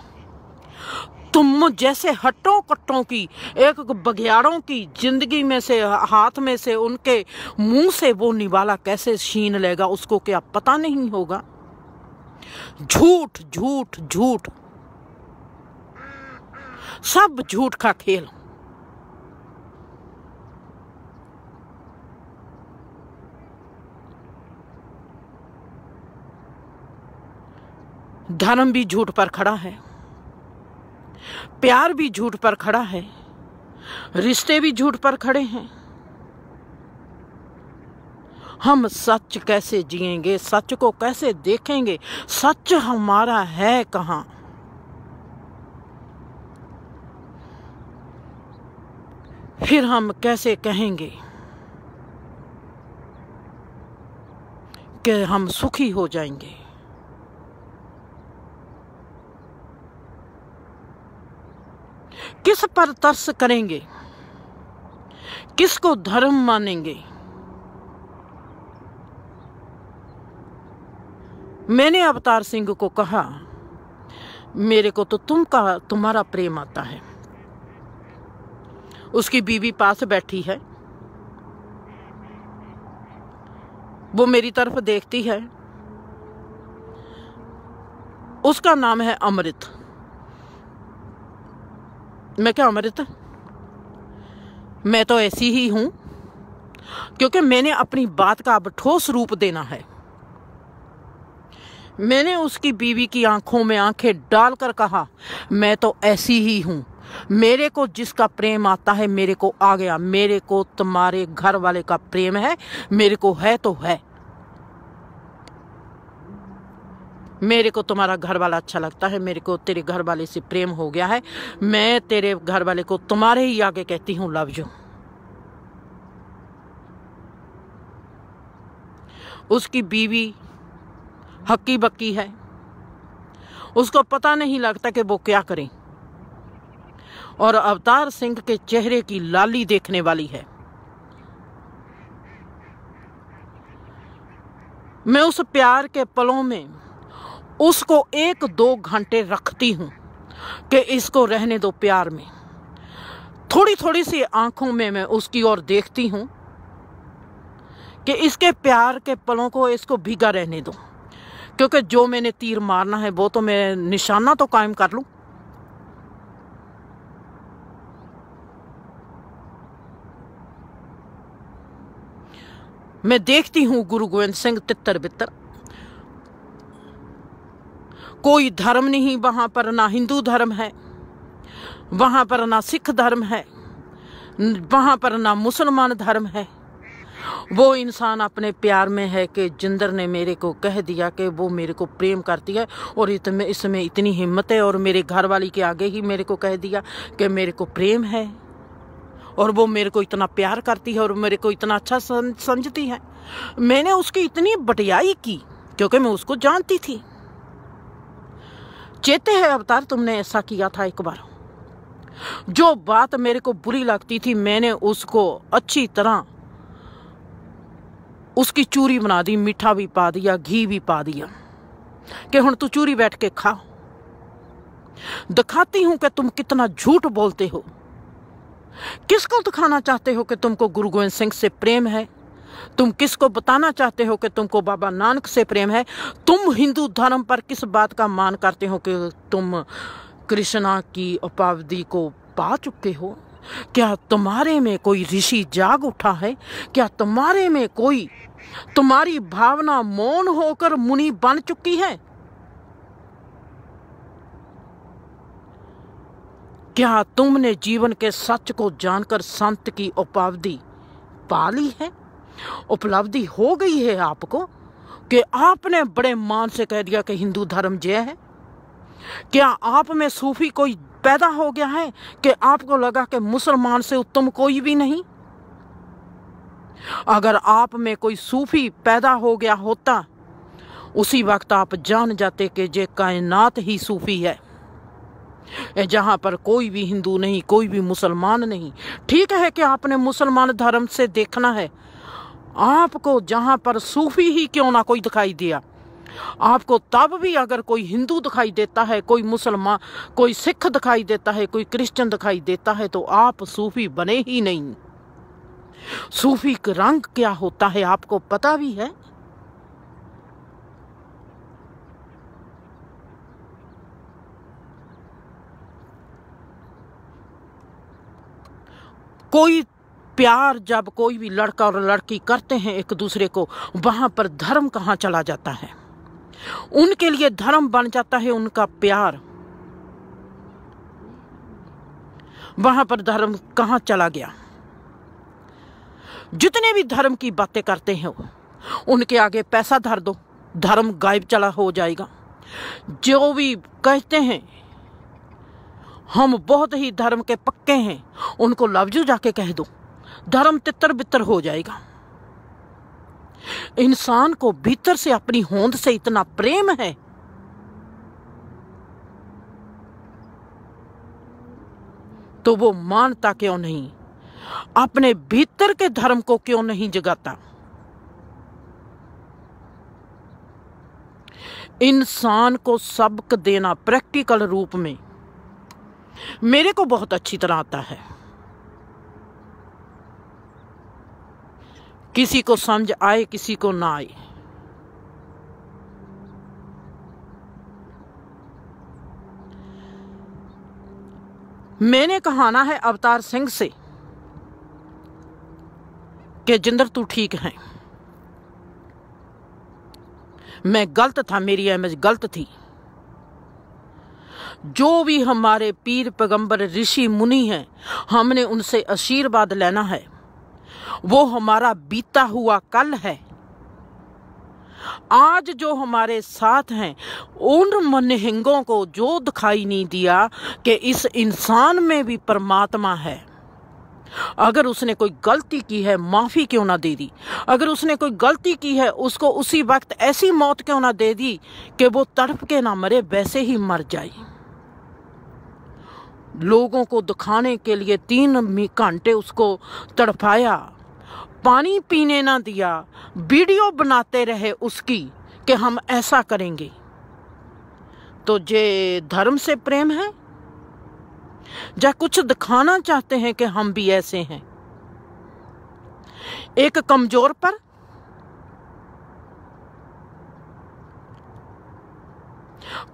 तुम जैसे हट्टों कट्टों की, एक बघियाड़ों की जिंदगी में से, हाथ में से, उनके मुंह से वो निवाला कैसे छीन लेगा, उसको क्या पता नहीं होगा। झूठ झूठ झूठ, सब झूठ का खेल। धर्म भी झूठ पर खड़ा है, प्यार भी झूठ पर खड़ा है, रिश्ते भी झूठ पर खड़े हैं। हम सच कैसे जिएंगे, सच को कैसे देखेंगे, सच हमारा है कहाँ। फिर हम कैसे कहेंगे कि हम सुखी हो जाएंगे। किस पर तरस करेंगे, किसको धर्म मानेंगे। मैंने अवतार सिंह को कहा, मेरे को तो तुम्हारा प्रेम आता है। उसकी बीवी पास बैठी है, वो मेरी तरफ देखती है। उसका नाम है अमृत। मैं क्या अमृत, मैं तो ऐसी ही हूं, क्योंकि मैंने अपनी बात का अब ठोस रूप देना है। मैंने उसकी बीवी की आंखों में आंखें डालकर कहा, मैं तो ऐसी ही हूं, मेरे को जिसका प्रेम आता है मेरे को आ गया। मेरे को तुम्हारे घर वाले का प्रेम है, मेरे को है तो है। मेरे को तुम्हारा घर वाला अच्छा लगता है, मेरे को तेरे घर वाले से प्रेम हो गया है। मैं तेरे घर वाले को तुम्हारे ही आगे कहती हूँ लव यू। उसकी बीवी हक्की बक्की है, उसको पता नहीं लगता कि वो क्या करे, और अवतार सिंह के चेहरे की लाली देखने वाली है। मैं उस प्यार के पलों में उसको 1-2 घंटे रखती हूं कि इसको रहने दो प्यार में। थोड़ी थोड़ी सी आंखों में मैं उसकी ओर देखती हूं कि इसके प्यार के पलों को इसको भीगा रहने दो, क्योंकि जो मैंने तीर मारना है वो तो मैं निशाना तो कायम कर लूं। मैं देखती हूं गुरु गोविंद सिंह तितर बितर, कोई धर्म नहीं वहां पर, ना हिंदू धर्म है वहां पर, ना सिख धर्म है वहां पर, ना मुसलमान धर्म है। वो इंसान अपने प्यार में है कि जिंदर ने मेरे को कह दिया कि वो मेरे को प्रेम करती है, और इसमें इतनी हिम्मत है, और मेरे घर वाली के आगे ही मेरे को कह दिया कि मेरे को प्रेम है, और वो मेरे को इतना प्यार करती है और मेरे को इतना अच्छा समझती है। मैंने उसकी इतनी बटियाई की क्योंकि मैं उसको जानती थी। चेते है अवतार, तुमने ऐसा किया था एक बार। जो बात मेरे को बुरी लगती थी मैंने उसको अच्छी तरह उसकी चूरी बना दी, मीठा भी पा दिया, घी भी पा दिया कि हुण तू चूरी बैठ के खा। दिखाती हूं कि तुम कितना झूठ बोलते हो। किसको दिखाना चाहते हो कि तुमको गुरु गोविंद सिंह से प्रेम है? तुम किसको बताना चाहते हो कि तुमको बाबा नानक से प्रेम है? तुम हिंदू धर्म पर किस बात का मान करते हो कि तुम कृष्णा की उपाधि को पा चुके हो? क्या तुम्हारे में कोई ऋषि जाग उठा है? क्या तुम्हारे में कोई, तुम्हारी भावना मौन होकर मुनि बन चुकी है? क्या तुमने जीवन के सच को जानकर संत की उपाधि पा ली है? उपलब्धि हो गई है आपको कि आपने बड़े मान से कह दिया कि हिंदू धर्म जय है? क्या आप में सूफी कोई पैदा हो गया है कि आपको लगा कि मुसलमान से उत्तम कोई भी नहीं? अगर आप में कोई सूफी पैदा हो गया होता, उसी वक्त आप जान जाते कि ये कायनात ही सूफी है, जहां पर कोई भी हिंदू नहीं, कोई भी मुसलमान नहीं। ठीक है कि आपने मुसलमान धर्म से देखना है, आपको जहां पर सूफी ही क्यों ना कोई दिखाई दिया, आपको तब भी अगर कोई हिंदू दिखाई देता है, कोई मुसलमान, कोई सिख दिखाई देता है, कोई क्रिश्चियन दिखाई देता है, तो आप सूफी बने ही नहीं। सूफी का रंग क्या होता है आपको पता भी है? कोई प्यार जब कोई भी लड़का और लड़की करते हैं एक दूसरे को, वहां पर धर्म कहाँ चला जाता है? उनके लिए धर्म बन जाता है उनका प्यार। वहां पर धर्म कहाँ चला गया? जितने भी धर्म की बातें करते हैं उनके आगे पैसा धर दो, धर्म गायब चला हो जाएगा। जो भी कहते हैं हम बहुत ही धर्म के पक्के हैं, उनको लफ्जू जाके कह दो, धर्म तितर बितर हो जाएगा। इंसान को भीतर से अपनी होंद से इतना प्रेम है, तो वो मानता क्यों नहीं? अपने भीतर के धर्म को क्यों नहीं जगाता? इंसान को सबक देना प्रैक्टिकल रूप में मेरे को बहुत अच्छी तरह आता है। किसी को समझ आए, किसी को ना आए। मैंने कहाना है अवतार सिंह से कि जिंदर तू ठीक है, मैं गलत था, मेरी इमेज गलत थी। जो भी हमारे पीर पैगंबर ऋषि मुनि हैं, हमने उनसे आशीर्वाद लेना है। वो हमारा बीता हुआ कल है। आज जो हमारे साथ हैं, उन मनहिंगों को जो दिखाई नहीं दिया कि इस इंसान में भी परमात्मा है। अगर उसने कोई गलती की है, माफी क्यों ना दे दी? अगर उसने कोई गलती की है, उसको उसी वक्त ऐसी मौत क्यों ना दे दी कि वो तड़प के ना मरे, वैसे ही मर जाए। लोगों को दिखाने के लिए 3 घंटे उसको तड़पाया, पानी पीने ना दिया, वीडियो बनाते रहे उसकी कि हम ऐसा करेंगे। तो ये धर्म से प्रेम है? या कुछ दिखाना चाहते हैं कि हम भी ऐसे हैं? एक कमजोर पर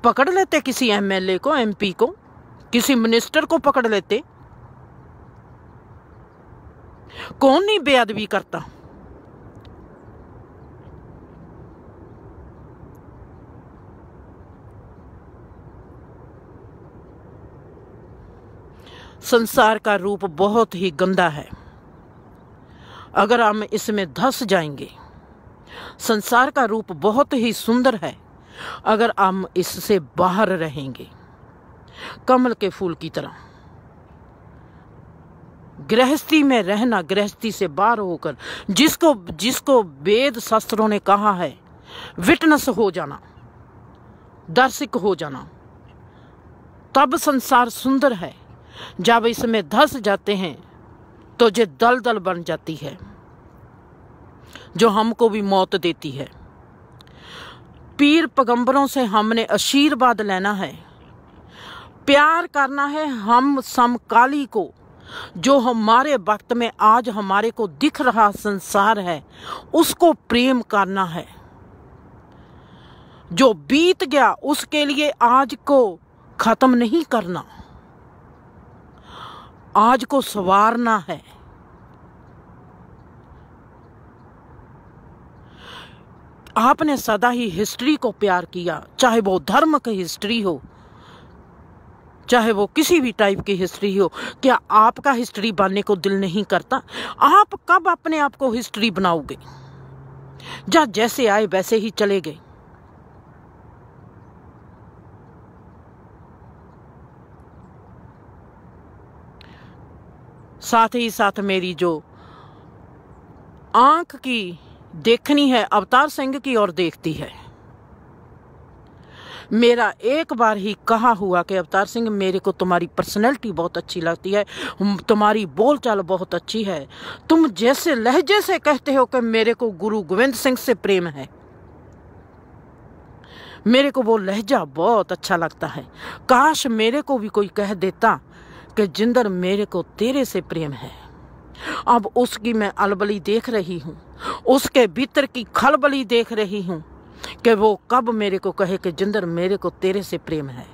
पकड़ लेते, किसी एमएलए को, एमपी को, किसी मिनिस्टर को पकड़ लेते। कौन नहीं बेअदबी करता? संसार का रूप बहुत ही गंदा है। अगर हम इसमें धंस जाएंगे, संसार का रूप बहुत ही सुंदर है अगर हम इससे बाहर रहेंगे, कमल के फूल की तरह। गृहस्थी में रहना, गृहस्थी से बाहर होकर, जिसको वेद शास्त्रों ने कहा है विटनेस हो जाना, दर्शक हो जाना, तब संसार सुंदर है। जब इसमें धंस जाते हैं तो ये दलदल बन जाती है, जो हमको भी मौत देती है। पीर पैगंबरों से हमने आशीर्वाद लेना है, प्यार करना है हम समकाली को। जो हमारे वक्त में आज हमारे को दिख रहा संसार है, उसको प्रेम करना है। जो बीत गया उसके लिए आज को खत्म नहीं करना, आज को संवारना है। आपने सदा ही हिस्ट्री को प्यार किया, चाहे वो धर्म की हिस्ट्री हो, चाहे वो किसी भी टाइप की हिस्ट्री हो। क्या आपका हिस्ट्री बनने को दिल नहीं करता? आप कब अपने आप को हिस्ट्री बनाओगे? जैसे आए वैसे ही चले गए। साथ ही साथ मेरी जो आंख की देखनी है अवतार सिंह की ओर देखती है। मेरा एक बार ही कहा हुआ कि अवतार सिंह मेरे को तुम्हारी पर्सनैलिटी बहुत अच्छी लगती है, तुम्हारी बोलचाल बहुत अच्छी है, तुम जैसे लहजे से कहते हो कि मेरे को गुरु गोविंद सिंह से प्रेम है, मेरे को वो लहजा बहुत अच्छा लगता है। काश मेरे को भी कोई कह देता कि जिंदर मेरे को तेरे से प्रेम है। अब उसकी मैं अलबली देख रही हूँ, उसके भीतर की खलबली देख रही हूँ कि वो कब मेरे को कहे कि जिंदर मेरे को तेरे से प्रेम है।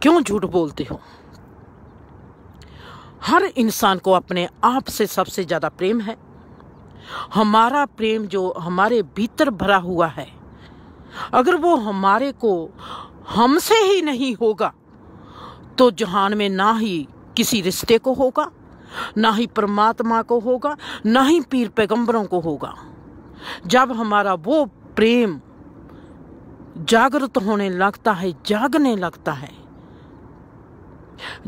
क्यों झूठ बोलते हो? हर इंसान को अपने आप से सबसे ज्यादा प्रेम है। हमारा प्रेम जो हमारे भीतर भरा हुआ है, अगर वो हमारे को हमसे ही नहीं होगा तो जहान में ना ही किसी रिश्ते को होगा, ना ही परमात्मा को होगा, ना ही पीर पैगंबरों को होगा। जब हमारा वो प्रेम जागृत होने लगता है, जागने लगता है,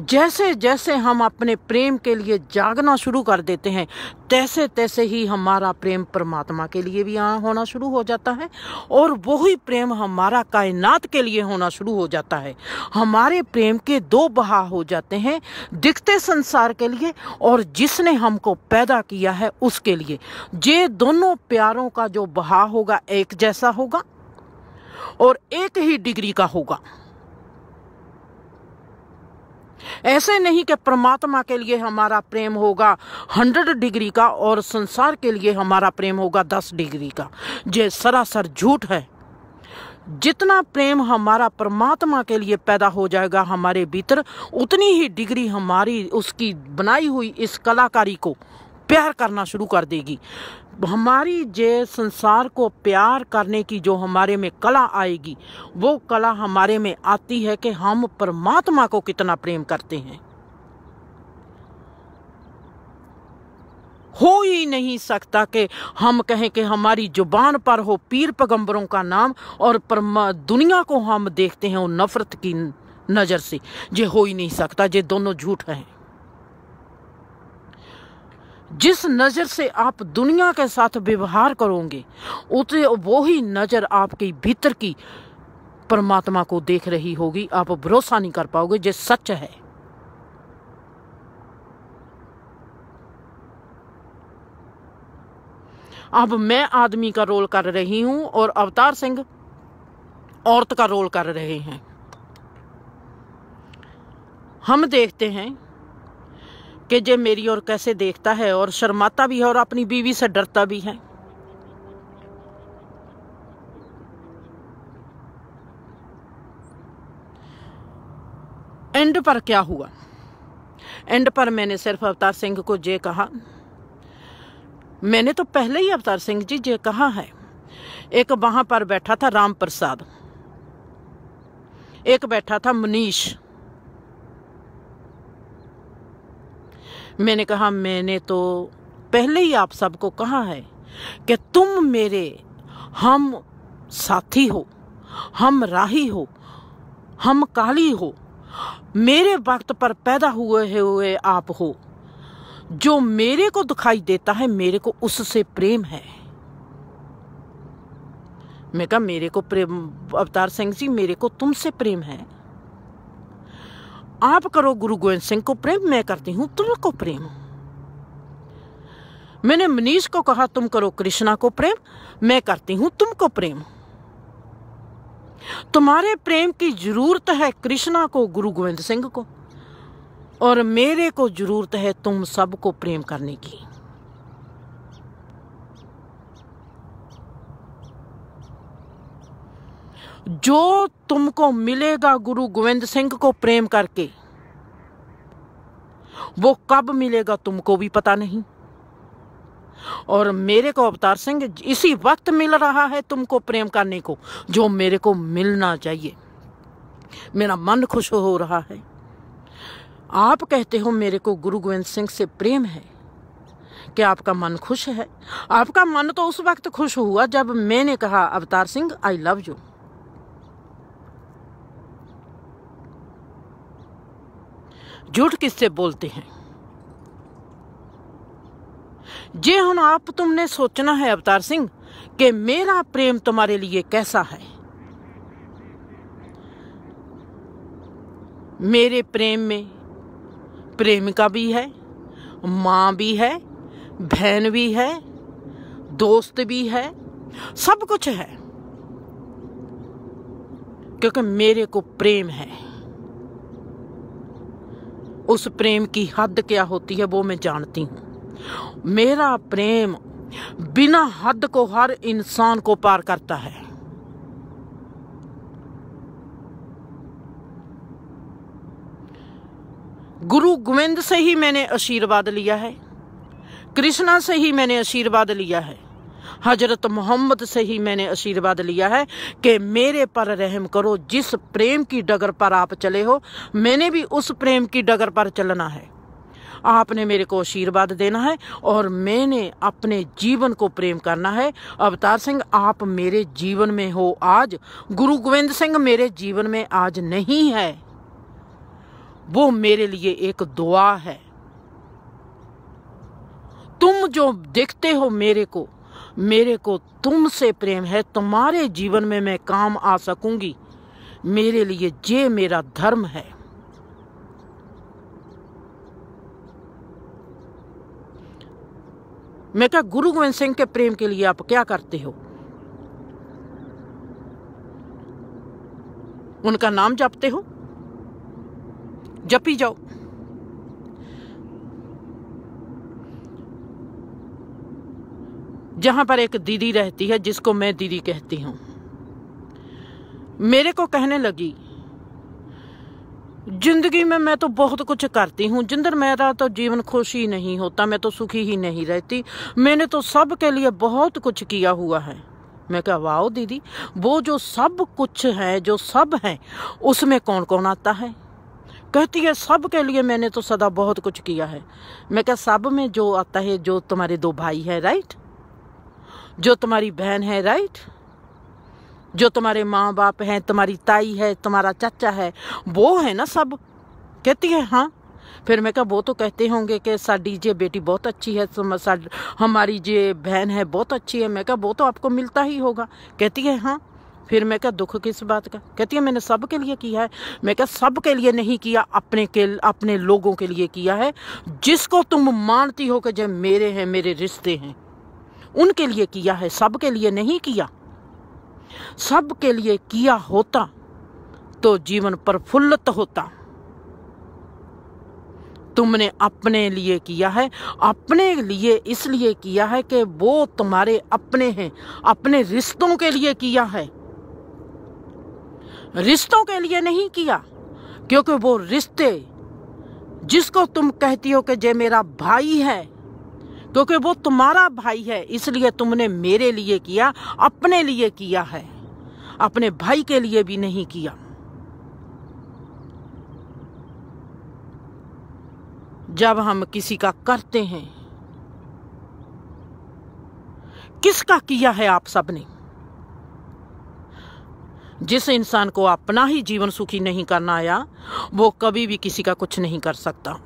जैसे जैसे हम अपने प्रेम के लिए जागना शुरू कर देते हैं, तैसे तैसे ही हमारा प्रेम परमात्मा के लिए भी होना शुरू हो जाता है, और वही प्रेम हमारा कायनात के लिए होना शुरू हो जाता है। हमारे प्रेम के दो बहाव हो जाते हैं, दिखते संसार के लिए और जिसने हमको पैदा किया है उसके लिए। ये दोनों प्यारों का जो बहाव होगा एक जैसा होगा और एक ही डिग्री का होगा। ऐसे नहीं कि परमात्मा के लिए हमारा प्रेम होगा 100 डिग्री का और संसार के लिए हमारा प्रेम होगा 10 डिग्री का। ये सरासर झूठ है। जितना प्रेम हमारा परमात्मा के लिए पैदा हो जाएगा हमारे भीतर, उतनी ही डिग्री हमारी उसकी बनाई हुई इस कलाकारी को प्यार करना शुरू कर देगी। हमारी जे संसार को प्यार करने की जो हमारे में कला आएगी, वो कला हमारे में आती है कि हम परमात्मा को कितना प्रेम करते हैं। हो ही नहीं सकता कि हम कहें कि हमारी जुबान पर हो पीर पैगंबरों का नाम और दुनिया को हम देखते हैं वो नफरत की नजर से। ये हो ही नहीं सकता, ये दोनों झूठ हैं। जिस नजर से आप दुनिया के साथ व्यवहार करोगे, उतने वो ही नजर आपके भीतर की परमात्मा को देख रही होगी। आप भरोसा नहीं कर पाओगे, ये सच है। अब मैं आदमी का रोल कर रही हूं और अवतार सिंह औरत का रोल कर रहे हैं। हम देखते हैं कि जे मेरी ओर कैसे देखता है और शर्माता भी है और अपनी बीवी से डरता भी है। एंड पर क्या हुआ? एंड पर मैंने सिर्फ अवतार सिंह को जे कहा, मैंने तो पहले ही अवतार सिंह जी जे कहा है। एक वहां पर बैठा था राम प्रसाद, एक बैठा था मनीष। मैंने कहा मैंने तो पहले ही आप सबको कहा है कि तुम मेरे हम साथी हो, हम राही हो, हम काली हो, मेरे वक्त पर पैदा हुए आप हो। जो मेरे को दिखाई देता है मेरे को उससे प्रेम है। मैं कहा मेरे को प्रेम अवतार सिंह जी, मेरे को तुमसे प्रेम है। आप करो गुरु गोविंद सिंह को प्रेम, मैं करती हूं तुमको प्रेम। मैंने मनीष को कहा तुम करो कृष्णा को प्रेम, मैं करती हूं तुमको प्रेम। तुम्हारे प्रेम की जरूरत है कृष्णा को, गुरु गोविंद सिंह को, और मेरे को जरूरत है तुम सबको प्रेम करने की। जो तुमको मिलेगा गुरु गोविंद सिंह को प्रेम करके, वो कब मिलेगा तुमको भी पता नहीं, और मेरे को अवतार सिंह इसी वक्त मिल रहा है तुमको प्रेम करने को जो मेरे को मिलना चाहिए। मेरा मन खुश हो रहा है। आप कहते हो मेरे को गुरु गोविंद सिंह से प्रेम है, कि आपका मन खुश है। आपका मन तो उस वक्त खुश हुआ जब मैंने कहा Avtar Singh I love you. झूठ किससे बोलते हैं? जे हुण आप तुमने सोचना है अवतार सिंह कि मेरा प्रेम तुम्हारे लिए कैसा है। मेरे प्रेम में प्रेमिका भी है, माँ भी है, बहन भी है, दोस्त भी है, सब कुछ है, क्योंकि मेरे को प्रेम है। उस प्रेम की हद क्या होती है वो मैं जानती हूं। मेरा प्रेम बिना हद को हर इंसान को पार करता है। गुरु गोविंद से ही मैंने आशीर्वाद लिया है, कृष्णा से ही मैंने आशीर्वाद लिया है, हजरत मोहम्मद से ही मैंने आशीर्वाद लिया है कि मेरे पर रहम करो। जिस प्रेम की डगर पर आप चले हो, मैंने भी उस प्रेम की डगर पर चलना है। आपने मेरे को आशीर्वाद देना है और मैंने अपने जीवन को प्रेम करना है। अवतार सिंह आप मेरे जीवन में हो आज, गुरु गोविंद सिंह मेरे जीवन में आज नहीं है, वो मेरे लिए एक दुआ है। तुम जो देखते हो मेरे को तुमसे प्रेम है। तुम्हारे जीवन में मैं काम आ सकूंगी, मेरे लिए ये मेरा धर्म है। मैं क्या गुरु गोविंद सिंह के प्रेम के लिए आप क्या करते हो? उनका नाम जपते हो, जपी जाओ। जहां पर एक दीदी रहती है जिसको मैं दीदी कहती हूं, मेरे को कहने लगी जिंदगी में मैं तो बहुत कुछ करती हूँ, जिंदर मेरा तो जीवन खुश ही नहीं होता, मैं तो सुखी ही नहीं रहती, मैंने तो सब के लिए बहुत कुछ किया हुआ है। मैं कहा वाओ दीदी, वो जो सब कुछ है, जो सब है, उसमें कौन कौन आता है? कहती है सब के लिए मैंने तो सदा बहुत कुछ किया है। मैं कहा सब में जो आता है, जो तुम्हारे 2 भाई है राइट, जो तुम्हारी बहन है राइट, जो तुम्हारे माँ बाप हैं, तुम्हारी ताई है, तुम्हारा चाचा है, वो है ना सब? कहती है हाँ। फिर मैं कहा वो तो कहते होंगे कि साडी जे बेटी बहुत अच्छी है, हमारी जे बहन है बहुत अच्छी है। मैं कहा वो तो आपको मिलता ही होगा। कहती है हाँ। फिर मैं कहा दुख किस बात का? कहती है मैंने सब के लिए किया है। मैं कहा सब के लिए नहीं किया, अपने लोगों के लिए किया है, जिसको तुम मानती हो कि जो मेरे हैं, मेरे रिश्ते हैं, उनके लिए किया है, सब के लिए नहीं किया। सब के लिए किया होता तो जीवन प्रफुल्लित होता। तुमने अपने लिए किया है, अपने लिए इसलिए किया है कि वो तुम्हारे अपने हैं, अपने रिश्तों के लिए किया है, रिश्तों के लिए नहीं किया। क्योंकि वो रिश्ते जिसको तुम कहती हो कि जे मेरा भाई है, क्योंकि वो तुम्हारा भाई है, इसलिए तुमने मेरे लिए किया, अपने लिए किया है, अपने भाई के लिए भी नहीं किया। जब हम किसी का करते हैं, किसका किया है आप सबने? जिस इंसान को अपना ही जीवन सुखी नहीं करना आया, वो कभी भी किसी का कुछ नहीं कर सकता।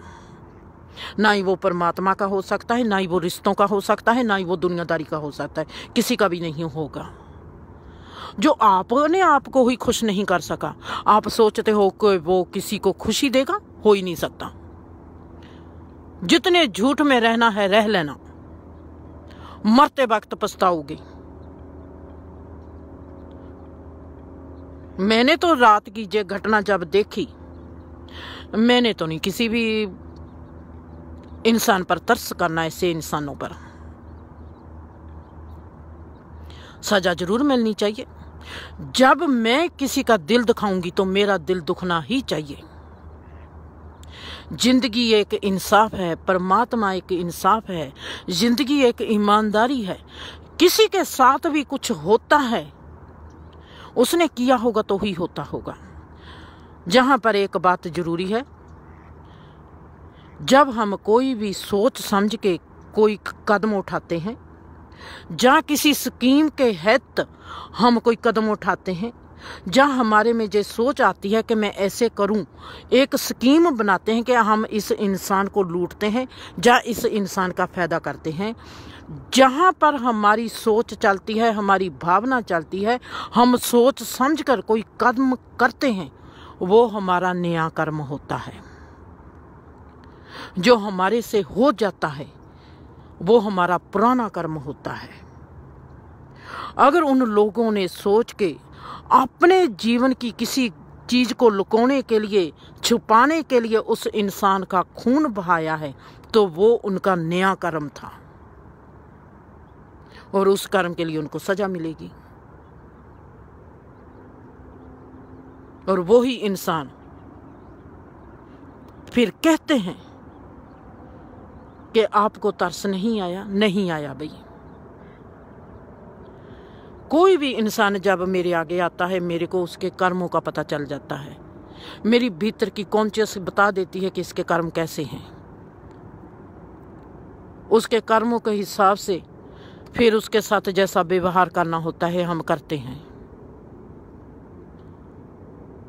ना ही वो परमात्मा का हो सकता है, ना ही वो रिश्तों का हो सकता है, ना ही वो दुनियादारी का हो सकता है, किसी का भी नहीं होगा। जो आपने आपको ही खुश नहीं कर सका, आप सोचते हो कि वो किसी को खुशी देगा, हो ही नहीं सकता। जितने झूठ में रहना है रह लेना, मरते वक्त पछताओगे। मैंने तो रात की ये घटना जब देखी, मैंने तो नहीं किसी भी इंसान पर तरस करना, ऐसे इंसानों पर सजा जरूर मिलनी चाहिए। जब मैं किसी का दिल दुखाऊंगी तो मेरा दिल दुखना ही चाहिए। जिंदगी एक इंसाफ है, परमात्मा एक इंसाफ है, जिंदगी एक ईमानदारी है। किसी के साथ भी कुछ होता है, उसने किया होगा तो ही होता होगा। जहां पर एक बात जरूरी है, जब हम कोई भी सोच समझ के कोई कदम उठाते हैं, जहाँ किसी स्कीम के हित हम कोई कदम उठाते हैं, जहाँ हमारे में जो सोच आती है कि मैं ऐसे करूं, एक स्कीम बनाते हैं कि हम इस इंसान को लूटते हैं, जहाँ इस इंसान का फायदा करते हैं, जहाँ पर हमारी सोच चलती है, हमारी भावना चलती है, हम सोच समझकर कोई कदम करते हैं, वो हमारा नया कर्म होता है। जो हमारे से हो जाता है वो हमारा पुराना कर्म होता है। अगर उन लोगों ने सोच के अपने जीवन की किसी चीज को लुकाने के लिए, छुपाने के लिए उस इंसान का खून बहाया है, तो वो उनका नया कर्म था और उस कर्म के लिए उनको सजा मिलेगी। और वो ही इंसान फिर कहते हैं कि आपको तरस नहीं आया। नहीं आया भाई। कोई भी इंसान जब मेरे आगे आता है, मेरे को उसके कर्मों का पता चल जाता है। मेरी भीतर की कॉन्शियस बता देती है कि इसके कर्म कैसे हैं। उसके कर्मों के हिसाब से फिर उसके साथ जैसा व्यवहार करना होता है हम करते हैं।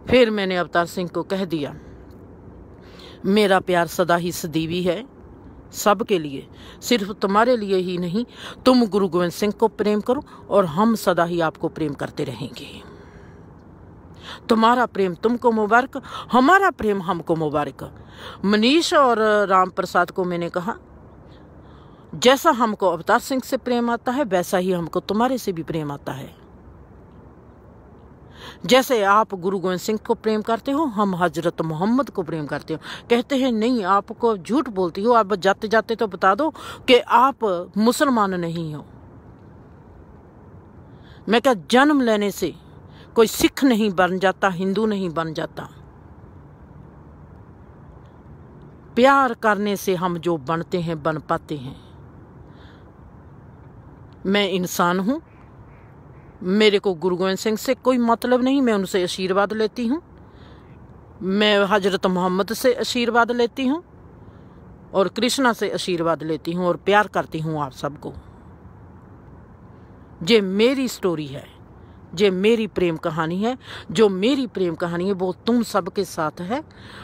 फिर मैंने अवतार सिंह को कह दिया, मेरा प्यार सदा ही सदीवी है, सबके लिए, सिर्फ तुम्हारे लिए ही नहीं। तुम गुरु गोविंद सिंह को प्रेम करो और हम सदा ही आपको प्रेम करते रहेंगे। तुम्हारा प्रेम तुमको मुबारक, हमारा प्रेम हमको मुबारक। मनीष और राम प्रसाद को मैंने कहा, जैसा हमको अवतार सिंह से प्रेम आता है वैसा ही हमको तुम्हारे से भी प्रेम आता है। जैसे आप गुरु गोविंद सिंह को प्रेम करते हो, हम हजरत मोहम्मद को प्रेम करते हो। कहते हैं नहीं, आपको झूठ बोलती हो, आप जाते जाते तो बता दो कि आप मुसलमान नहीं हो। मैं क्या, जन्म लेने से कोई सिख नहीं बन जाता, हिंदू नहीं बन जाता। प्यार करने से हम जो बनते हैं बन पाते हैं। मैं इंसान हूं, मेरे को गुरु गोविंद सिंह से कोई मतलब नहीं। मैं उनसे आशीर्वाद लेती हूँ, मैं हजरत मोहम्मद से आशीर्वाद लेती हूँ और कृष्णा से आशीर्वाद लेती हूँ और प्यार करती हूँ आप सबको। ये मेरी स्टोरी है, ये मेरी प्रेम कहानी है। जो मेरी प्रेम कहानी है वो तुम सबके साथ है।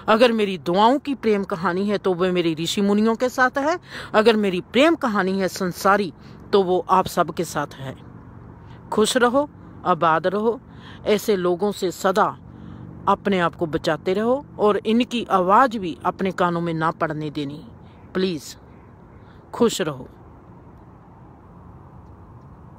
अगर मेरी दुआओं की प्रेम कहानी है तो वो मेरी ऋषि मुनियों के साथ है। अगर मेरी प्रेम कहानी है संसारी तो वो आप सबके साथ है। खुश रहो, आबाद रहो, ऐसे लोगों से सदा अपने आप को बचाते रहो और इनकी आवाज़ भी अपने कानों में ना पड़ने देनी। प्लीज़ खुश रहो।